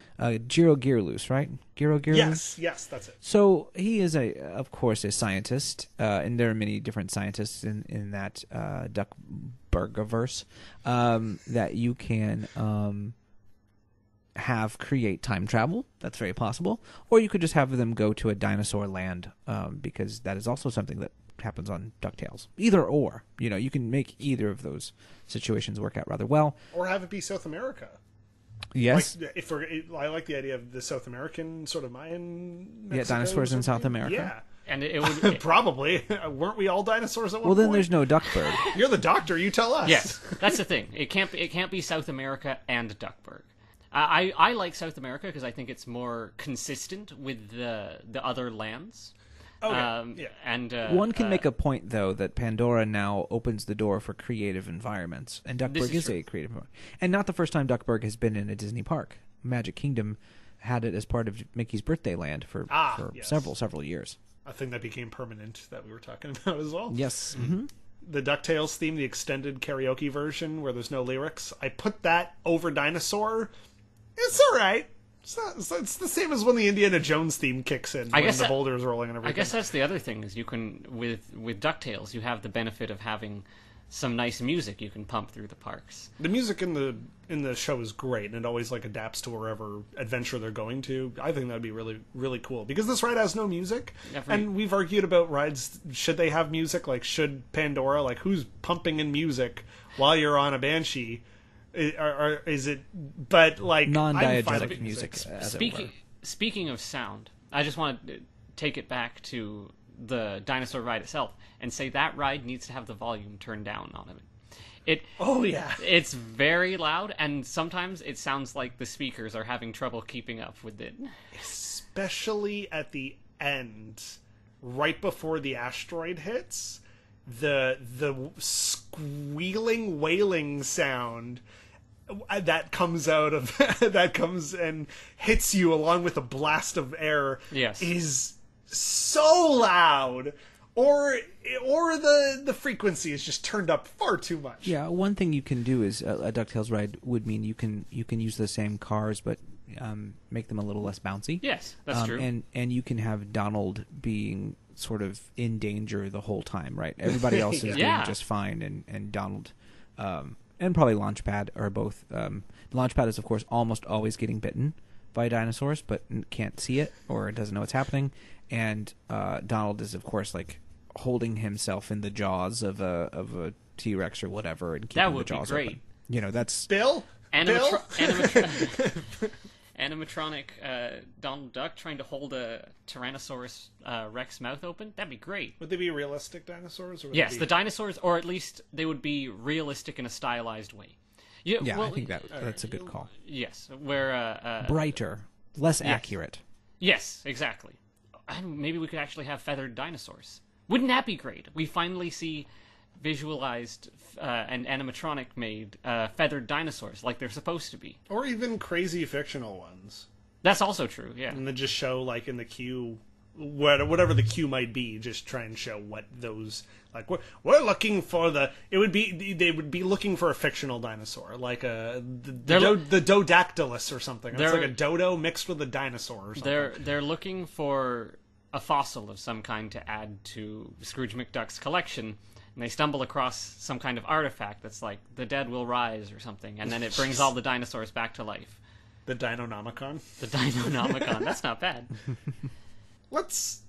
Jiro Gearloose, right? Jiro Gearloose? Yes, that's it. So he is, of course, a scientist, and there are many different scientists in that Duckburgiverse that you can have create time travel. That's very possible. Or you could just have them go to a dinosaur land, because that is also something that happens on DuckTales. Either or. You can make either of those situations work out rather well. Or have it be South America. Yes. I like the idea of the South American sort of Mayan Mexico. Yeah, dinosaurs in South America. Yeah. And it would probably. Weren't we all dinosaurs at one Well, point? then there's no Duckburg. You're the doctor, you tell us. Yes, that's the thing. It can't be South America and Duckburg. I like South America because I think it's more consistent with the other lands. Okay. Yeah. And One can make a point, though, that Pandora now opens the door for creative environments, and Duckburg is a creative environment. And not the first time Duckburg has been in a Disney park. Magic Kingdom had it as part of Mickey's Birthday Land for yes. several years. A thing that became permanent that we were talking about as well. Yes. Mm-hmm. The DuckTales theme, the extended karaoke version where there's no lyrics, I put that over Dinosaur. It's all right. It's the same as when the Indiana Jones theme kicks in when the boulders rolling and everything. I guess that's the other thing is you can with DuckTales you have the benefit of having some nice music you can pump through the parks. The music in the show is great, and it always adapts to wherever adventure they're going to. I think that'd be really, really cool because this ride has no music, and we've argued about rides. Should they have music? Should Pandora? Who's pumping in music while you're on a Banshee? Or is it? But non-diegetic music. Speaking of sound, I just want to take it back to the dinosaur ride itself and say that ride needs to have the volume turned down on it. It's very loud, and sometimes it sounds like the speakers are having trouble keeping up with it. Especially at the end, right before the asteroid hits, the squealing, wailing sound that comes out of that comes and hits you along with a blast of air is so loud. Or the frequency is just turned up far too much. Yeah, one thing you can do is a DuckTales ride would mean you can use the same cars, but make them a little less bouncy. Yes, that's true. And you can have Donald being sort of in danger the whole time, right? Everybody else is doing just fine, and Donald and probably Launchpad are both. Launchpad is, of course, almost always getting bitten by dinosaurs, but can't see it or doesn't know what's happening. And Donald is, of course, holding himself in the jaws of a T-Rex or whatever, and keeping the jaws open. That would be great. That's Bill. Animatronic Donald Duck trying to hold a Tyrannosaurus Rex mouth open. That'd be great. Would they be realistic dinosaurs? Or yes, the dinosaurs, or at least they would be realistic in a stylized way. Yeah, I think that's a good call. Yes, where brighter, less accurate. Yes, exactly. And maybe we could actually have feathered dinosaurs. Wouldn't that be great? We finally see visualized and animatronic-made feathered dinosaurs like they're supposed to be. Or even crazy fictional ones. That's also true, yeah. And then just show, in the queue, whatever the queue might be, just try and show what those... we're looking for they would be looking for a fictional dinosaur, the Dodactylus or something. It's like a dodo mixed with a dinosaur or something. They're looking for a fossil of some kind to add to Scrooge McDuck's collection, and they stumble across some kind of artifact that's like the dead will rise or something, and then it brings all the dinosaurs back to life. The Dinonomicon? The Dinonomicon. That's not bad. Let's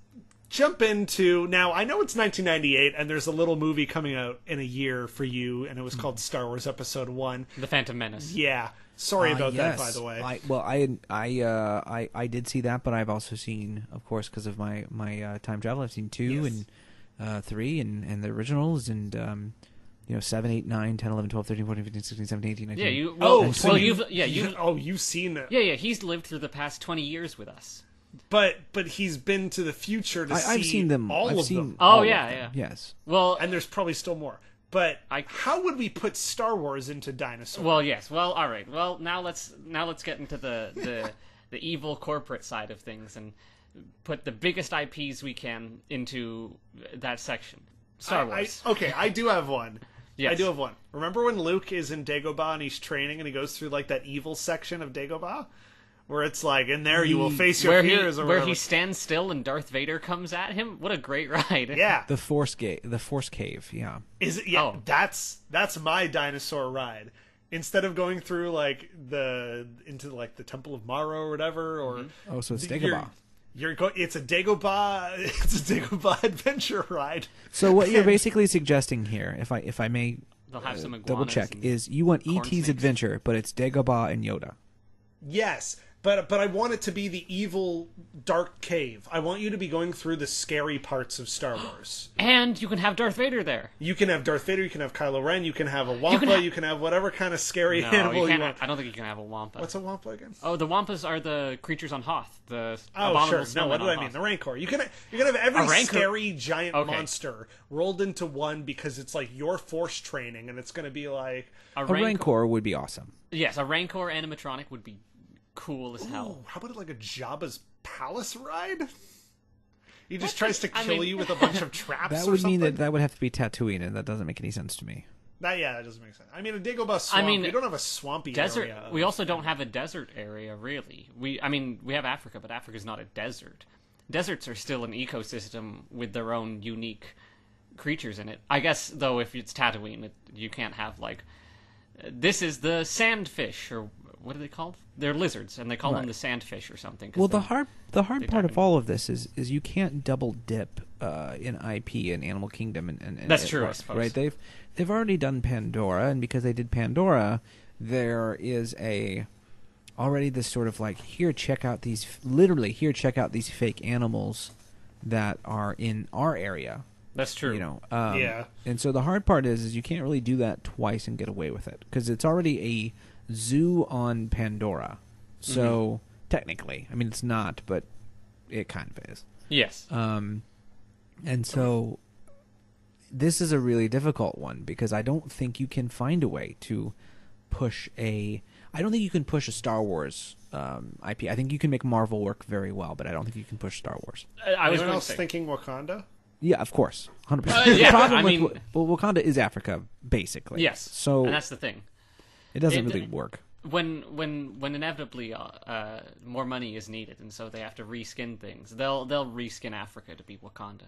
jump into... Now, I know it's 1998, and there's a little movie coming out in a year for you, and it was called Star Wars Episode 1. The Phantom Menace. Yeah. Sorry about that, by the way. I did see that, but I've also seen, of course, because of my time travel, I've seen 2 and 3 and the originals, and 7, 8, 9, 10, 11, 12, 13, 14, 15, 16, 17, 18, 19. Yeah, you've seen it. Yeah, he's lived through the past 20 years with us. But he's been to the future to see I've seen them. all I've of seen them. all Oh, of yeah, them. yeah. Yes. Well, and there's probably still more. But how would we put Star Wars into Dinosaur? Well, yes. Well, all right. Well, now let's get into the evil corporate side of things and put the biggest IPs we can into that section. Star Wars. I do have one. Yes. I do have one. Remember when Luke is in Dagobah and he's training and he goes through like that evil section of Dagobah? Where it's like, in there you will face your fears. Where he stands still and Darth Vader comes at him? What a great ride. Yeah. The Force Cave, yeah. Is it? Yeah, Oh. that's my dinosaur ride. Instead of going through like into the Temple of Mara or whatever, or Oh, so it's Dagobah. It's a Dagobah adventure ride. So what you're basically suggesting here, if I may They'll have some iguanas double check, and is you want corn E.T.'s snakes. adventure, but it's Dagobah and Yoda. Yes, but I want it to be the evil dark cave. I want you to be going through the scary parts of Star Wars. And you can have Darth Vader there. You can have Darth Vader, you can have Kylo Ren, you can have a Wampa, you can have whatever kind of scary animal you want. I don't think you can have a Wampa. What's a Wampa again? Oh, the Wampas are the creatures on Hoth. The Oh, abominable sure. No, what snowmen did I on mean? Hoth. The Rancor. You're gonna have every A Rancor? scary giant Okay. monster rolled into one because it's like your force training, and it's gonna be like, A Rancor would be awesome. Yes, a Rancor animatronic would be cool as hell. oh, how about like a Jabba's palace ride? He just tries to I kill mean- you with a bunch of traps. That or would something. mean that would have to be Tatooine, and that doesn't make any sense to me. That doesn't make sense. I mean, a Dagobah swamp. mean, we don't have a swampy Desert. area. We also don't have a desert area, really. We have Africa, but Africa's not a desert. Deserts are still an ecosystem with their own unique creatures in it. I guess, though, if it's Tatooine, you can't have, like... This is the sandfish, or what are they called? They're lizards, and they call them the sandfish or something. 'cause Well, they- the hard they part dive of all of this is you can't double dip in IP and Animal Kingdom and That's it true, I works, suppose. right? They've already done Pandora, and because they did Pandora, there is already this sort of like, here check out these fake animals that are in our area. That's true. You know, Yeah. And so the hard part is you can't really do that twice and get away with it because it's already a zoo on Pandora. So technically, I mean, it's not, but it kind of is. Yes. And so this is a really difficult one because I don't think you can find a way to push I don't think you can push a Star Wars IP. I think you can make Marvel work very well, but I don't think you can push Star Wars. I was Anyone going to else say... thinking Wakanda? Yeah, of course, 100%. yeah, the problem I mean- Wakanda is Africa, basically. Yes. So and that's the thing. it doesn't it- really work. When inevitably more money is needed, and so they have to reskin things, they'll reskin Africa to be Wakanda.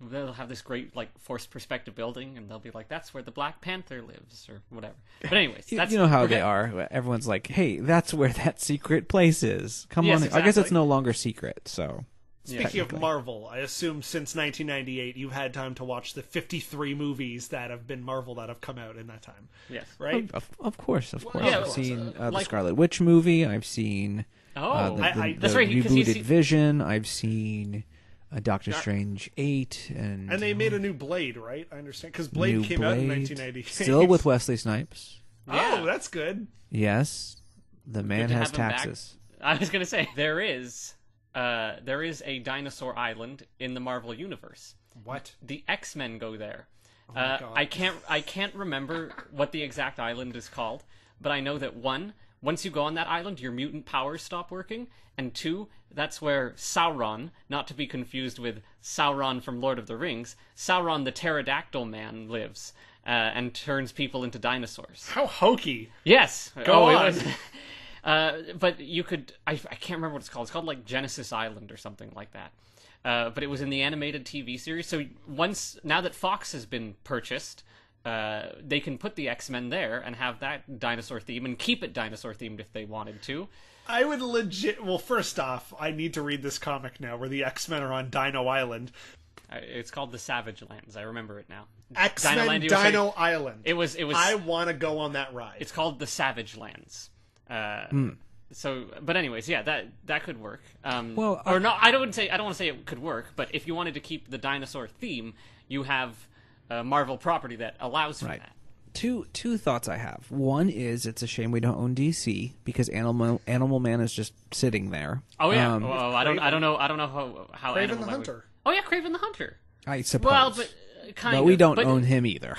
They'll have this great like forced perspective building, and they'll be like, "That's where the Black Panther lives," or whatever. But anyways, that's, You know how they are. Everyone's like, "Hey, that's where that secret place is." Come Yes, on. I guess it's exactly. no longer secret. So Speaking of technically. Marvel, I assume since 1998 you've had time to watch the 53 movies that have been Marvel that have come out in that time. Yes. Right? Of course. yeah, I've seen the like- Scarlet Witch movie. I've seen Oh, the that's right, 'cause rebooted he's seen- Vision. I've seen Doctor Strange 8, and And they made a new Blade, right? I understand. Because Blade New came out in Blade, 1998. still with Wesley Snipes. Oh, that's good. Yes, the man to has have him back. taxes. I was gonna say there is a dinosaur island in the Marvel universe. What? The X-Men go there. my God. I can't remember what the exact island is called, but I know that once you go on that island, your mutant powers stop working, and 2, that's where Sauron, not to be confused with Sauron from Lord of the Rings, Sauron the pterodactyl man lives, and turns people into dinosaurs. How hokey. Yes. Go on. It was, but you could... I can't remember what it's called. It's called, like, Genesis Island or something like that. But it was in the animated TV series. So now that Fox has been purchased, they can put the X-Men there and have that dinosaur theme and keep it dinosaur themed if they wanted to. I would legit... Well, first off, I need to read this comic now where the X-Men are on Dino Island. It's called the Savage Lands. I remember it now. X-Men Dinoland USA. Dino Island. It was. I want to go on that ride. It's called the Savage Lands. So, but anyways, yeah, that could work. Well, or no, I don't want to say it could work, but if you wanted to keep the dinosaur theme, you have a Marvel property that allows for Right. that. Two thoughts I have. One is it's a shame we don't own DC because Animal Man is just sitting there. Oh yeah. Well, I don't know how Craven Animal the Man would- Hunter. Oh yeah, Craven the Hunter. I suppose. Well, but kind but of. we don't but, own him either.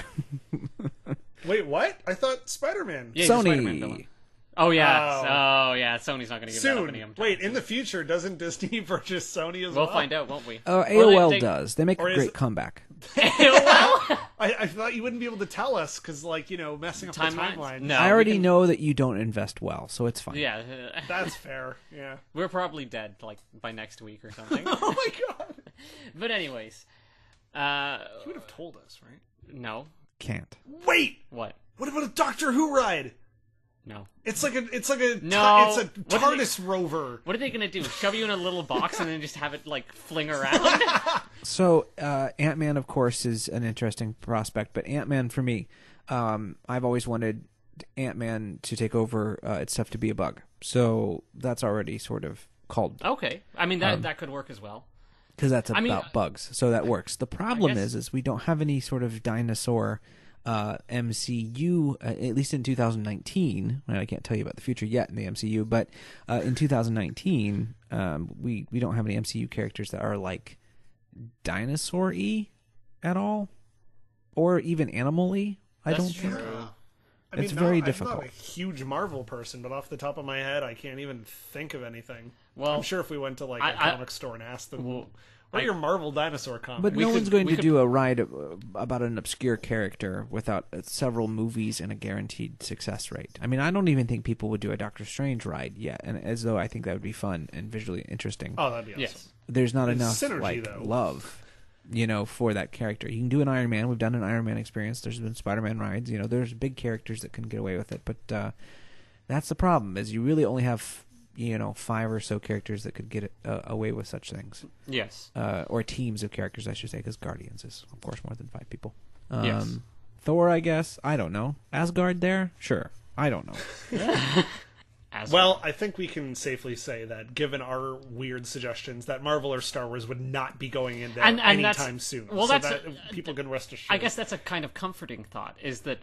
Wait, what? I thought Spider-Man. Yeah, he's a Spider-Man Sony. villain. Oh yeah. Sony's not going to give that up Soon. any time. Wait, in the future, doesn't Disney purchase Sony as well? We'll find out, won't we? AOL does. They make a great comeback. AOL? I thought you wouldn't be able to tell us because, messing up the timeline. No, I already know that you don't invest well, so it's fine. Yeah. That's fair. Yeah. We're probably dead, by next week or something. Oh my god. But anyways. You would have told us, right? No. Can't. Wait! What? What about a Doctor Who ride? No. It's a No. TARDIS rover. What are they going to do? Shove you in a little box and then just have it, fling around? So, Ant-Man, of course, is an interesting prospect, but Ant-Man, for me, I've always wanted Ant-Man to take over its stuff to be a bug. So, that's already sort of called. Okay. I mean, that could work as well. Because that's about bugs, so that works. The problem guess... is we don't have any sort of dinosaur MCU, at least in 2019. I can't tell you about the future yet in the MCU, but in 2019, we don't have any MCU characters that are like dinosaur-y at all, or even animal-y. I don't think. It's very difficult. I'm not a huge Marvel person, but off the top of my head, I can't even think of anything. Well, I'm sure if we went to a comic store and asked them, what are your Marvel dinosaur comics? But no one's going to do a ride about an obscure character without several movies and a guaranteed success rate. I mean, I don't even think people would do a Doctor Strange ride yet, and as though I think that would be fun and visually interesting. Oh, that'd be awesome. Yes. There's not enough synergy, though. love, for that character. You can do an Iron Man. We've done an Iron Man experience. There's been Spider-Man rides. There's big characters that can get away with it, but that's the problem. Is you really only have 5 or so characters that could get away with such things. Yes. Or teams of characters, I should say, because Guardians is, of course, more than 5 people. Yes. Thor, I guess. I don't know. Asgard there? Sure. I don't know. Well, I think we can safely say that, given our weird suggestions, that Marvel or Star Wars would not be going into anytime soon. Well, so that people can rest assured. I guess that's a kind of comforting thought, is that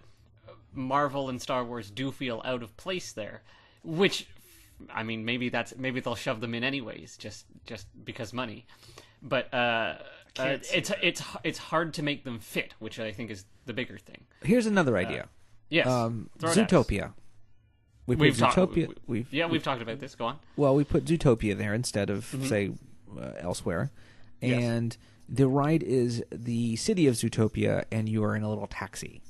Marvel and Star Wars do feel out of place there, which... I mean, maybe they'll shove them in anyways, just because money. But it's hard to make them fit, which I think is the bigger thing. Here's another idea. Yes, Zootopia. We've talked about this. Go on. Well, we put Zootopia there instead of say elsewhere, and the ride is the city of Zootopia, and you are in a little taxi.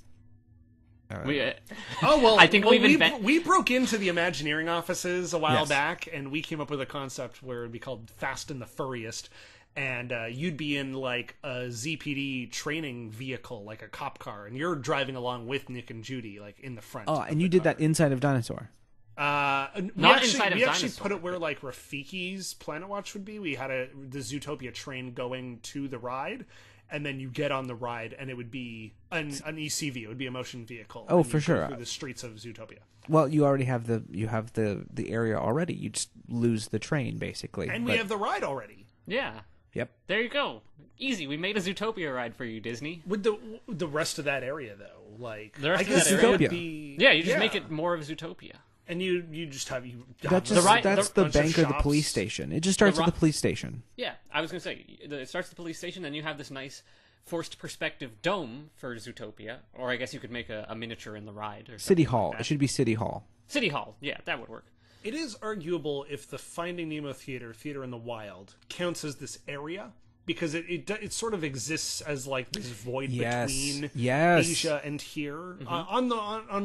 I think we broke into the Imagineering offices a while back, and we came up with a concept where it'd be called Fast and the Furriest, and you'd be in a ZPD training vehicle, like a cop car, and you're driving along with Nick and Judy, in the front. Oh, and you did that inside of Dinosaur. We actually put it where Rafiki's Planet Watch would be. We had the Zootopia train going to the ride. And then you get on the ride, and it would be an ECV. It would be a motion vehicle. Oh, for sure. Through the streets of Zootopia. Well, you already have the area already. You just lose the train, basically. And we have the ride already. Yeah. Yep. There you go. Easy. We made a Zootopia ride for you, Disney. With the rest of that area, though, the rest I of guess that area would be. Yeah, you just make it more of Zootopia. And you just have that's the bank or the police station. It just starts at the police station. Yeah, I was going to say it starts at the police station, then you have this nice forced perspective dome for Zootopia, or I guess you could make a miniature in the ride. Or City Hall. It should be City Hall. City Hall. Yeah, that would work. It is arguable if the Finding Nemo Theater in the Wild, counts as this area. Because it sort of exists as this void between Asia and here. On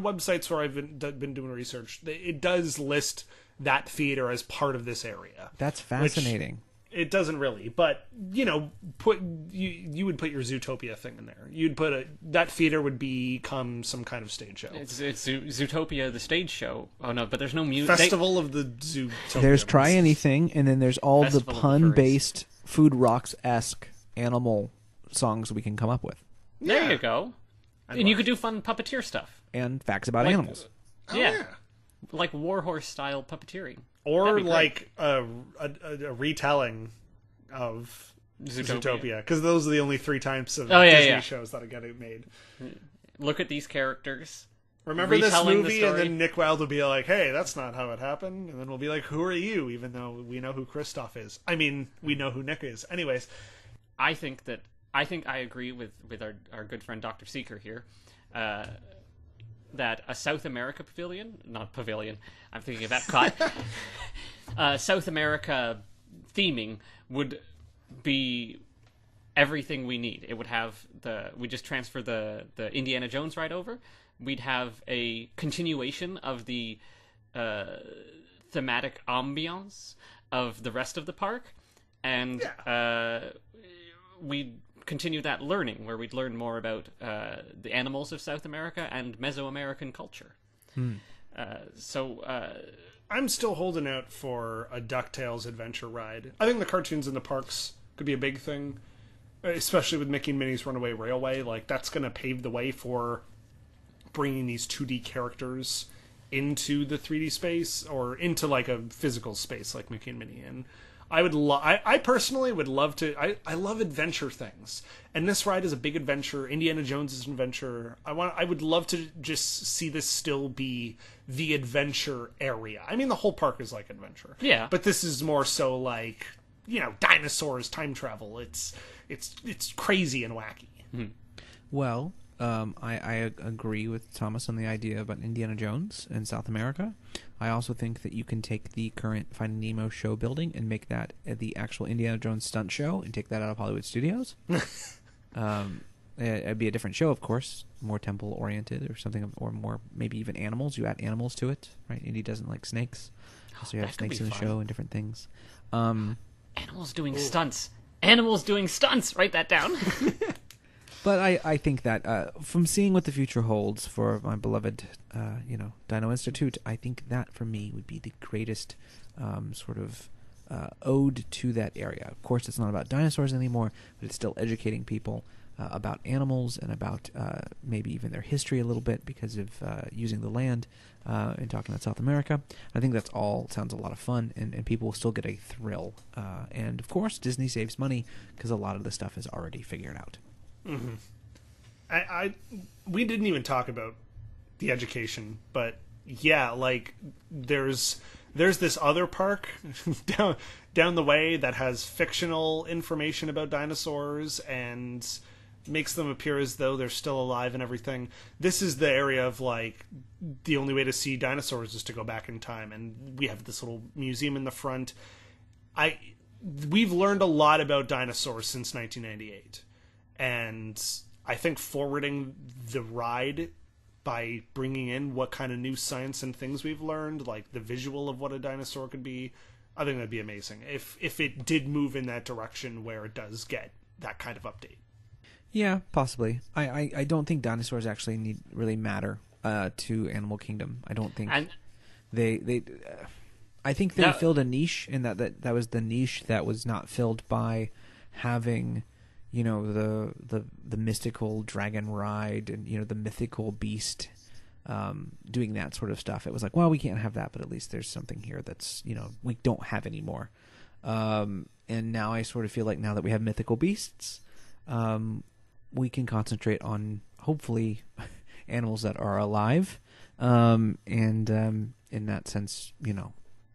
websites where I've been doing research, it does list that theater as part of this area. That's fascinating. It doesn't really, but you would put your Zootopia thing in there. You'd put that theater would become some kind of stage show. It's Zootopia, the stage show. Oh no, but there's no music. Festival of the Zootopia. There's Try Anything, and then there's all Festival the pun-based Food Rocks-esque animal songs we can come up with. There you go. And you could do fun puppeteer stuff. And facts about animals. Yeah. Like Warhorse style puppeteering. Or a retelling of Zootopia. Because those are the only 3 types of Disney shows that get made. Look at these characters. Remember this movie, and then Nick Wilde will be like, hey, that's not how it happened. And then we'll be like, who are you? Even though we know who Kristoff is. I mean, we know who Nick is. Anyways. I think I agree with our good friend Dr. Seeker here. that a South America pavilion, not pavilion, I'm thinking of Epcot, South America theming would be everything we need. It would have we just transfer the Indiana Jones ride over. We'd have a continuation of the thematic ambiance of the rest of the park, and we'd continue that learning where we'd learn more about the animals of South America and Mesoamerican culture. I'm still holding out for a DuckTales adventure ride. I think the cartoons in the parks could be a big thing, especially with Mickey and Minnie's Runaway Railway. Like, that's going to pave the way for bringing these 2D characters into the 3D space, or into like a physical space like Mickey and Minnie. And I personally would love to. I love adventure things, and this ride is a big adventure. Indiana Jones is an adventure. I would love to just see this still be the adventure area. I mean, the whole park is like adventure. Yeah. But this is more so like, dinosaurs, time travel. It's crazy and wacky. Well, I agree with Thomas on the idea about Indiana Jones in South America. I also think that you can take the current Finding Nemo show building and make that the actual Indiana Jones stunt show and take that out of Hollywood Studios. It'd be a different show, of course, more temple-oriented or something, or more maybe even animals. You add animals to it, right? Indy doesn't like snakes, so you have snakes in the show and different things. Animals doing stunts. Animals doing stunts! Write that down. But I think that from seeing what the future holds for my beloved, Dino Institute, I think that for me would be the greatest sort of ode to that area. Of course, it's not about dinosaurs anymore, but it's still educating people about animals and about maybe even their history a little bit because of using the land and talking about South America. I think that's all sounds a lot of fun, and people will still get a thrill. And of course, Disney saves money because a lot of the stuff is already figured out. Mm-hmm. We didn't even talk about the education, but yeah, like there's this other park down the way that has fictional information about dinosaurs and makes them appear as though they're still alive and everything. This is the area of like the only way to see dinosaurs is to go back in time, and we have this little museum in the front. We've learned a lot about dinosaurs since 1998. And I think forwarding the ride by bringing in what kind of new science and things we've learned, like the visual of what a dinosaur could be, I think that'd be amazing. If it did move in that direction where it does get that kind of update. Yeah, possibly. I don't think dinosaurs actually really matter to Animal Kingdom. I don't think they I think they filled a niche, in that was the niche that was not filled by having the mystical dragon ride and the mythical beast doing that sort of stuff. It was like, well, we can't have that, but at least there's something here that's we don't have anymore. And now I sort of feel like now that we have mythical beasts, we can concentrate on hopefully animals that are alive, and in that sense,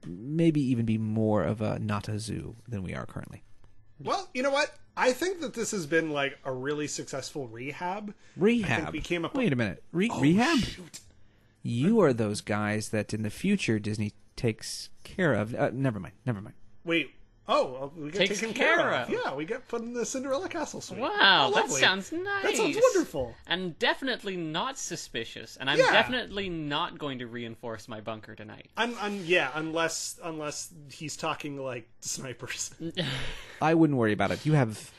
maybe even be more of a not a zoo than we are currently. Well, you know what? I think that this has been like a really successful rehab. Rehab? Wait a minute. Rehab? Shoot. You are those guys that in the future Disney takes care of. Never mind. Wait. Oh, we get taken care of. Yeah, we get put in the Cinderella Castle suite. Wow, that sounds nice. That sounds wonderful. And definitely not suspicious. And I'm definitely not going to reinforce my bunker tonight. Unless he's talking like snipers. I wouldn't worry about it. You have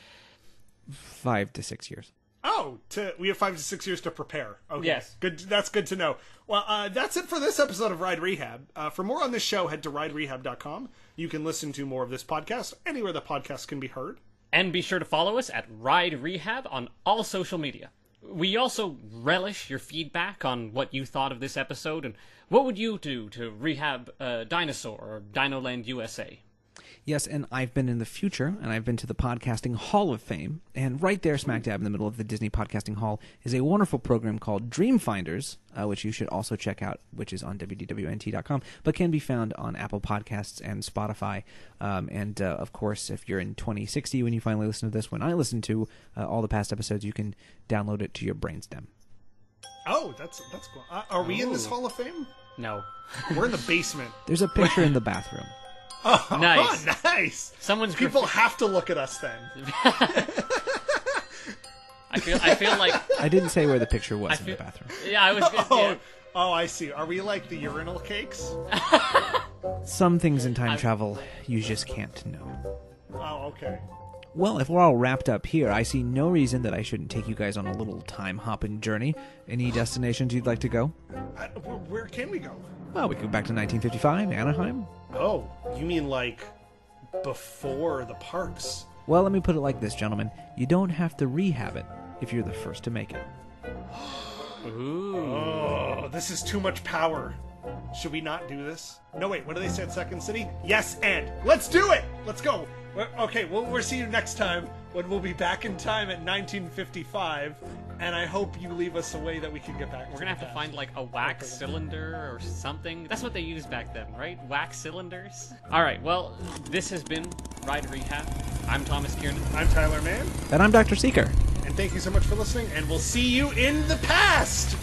5 to 6 years. Oh, we have 5 to 6 years to prepare. Okay. Yes. Good. That's good to know. Well, that's it for this episode of Ride Rehab. For more on this show, head to riderehab.com. You can listen to more of this podcast anywhere the podcast can be heard. And be sure to follow us at Ride Rehab on all social media. We also relish your feedback on what you thought of this episode and what would you do to rehab Dinosaur or Dinoland USA. Yes, and I've been in the future, and I've been to the Podcasting Hall of Fame, and right there, smack dab in the middle of the Disney Podcasting Hall, is a wonderful program called Dream Finders, which you should also check out, which is on wdwnt.com, but can be found on Apple Podcasts and Spotify. And, of course, if you're in 2060 when you finally listen to this, when I listen to all the past episodes, you can download it to your brainstem. Oh, that's cool. Are we in this Hall of Fame? No. We're in the basement. There's a picture in the bathroom. Oh, Nice. Nice. People have to look at us then. I feel like I didn't say where the picture was in the bathroom. yeah, I was. Yeah. Oh, I see. Are we like the urinal cakes? Some things in time travel you just can't know. Oh, okay. Well, if we're all wrapped up here, I see no reason that I shouldn't take you guys on a little time-hopping journey. Any destinations you'd like to go? Where can we go? Well, we could go back to 1955, Anaheim. Oh, you mean like before the parks? Well, let me put it like this, gentlemen. You don't have to rehab it if you're the first to make it. Ooh. Oh, this is too much power. Should we not do this? No, wait, what do they say at Second City? Yes, and let's do it! Let's go! Okay, we'll see you next time when we'll be back in time at 1955, and I hope you leave us a way that we can get back. We're gonna have to find like a wax cylinder or something. That's what they used back then, right? Wax cylinders? Alright, well, this has been Ride Rehab. I'm Thomas Kiernan. I'm Tyler Mann. And I'm Dr. Seeker. And thank you so much for listening, and we'll see you in the past!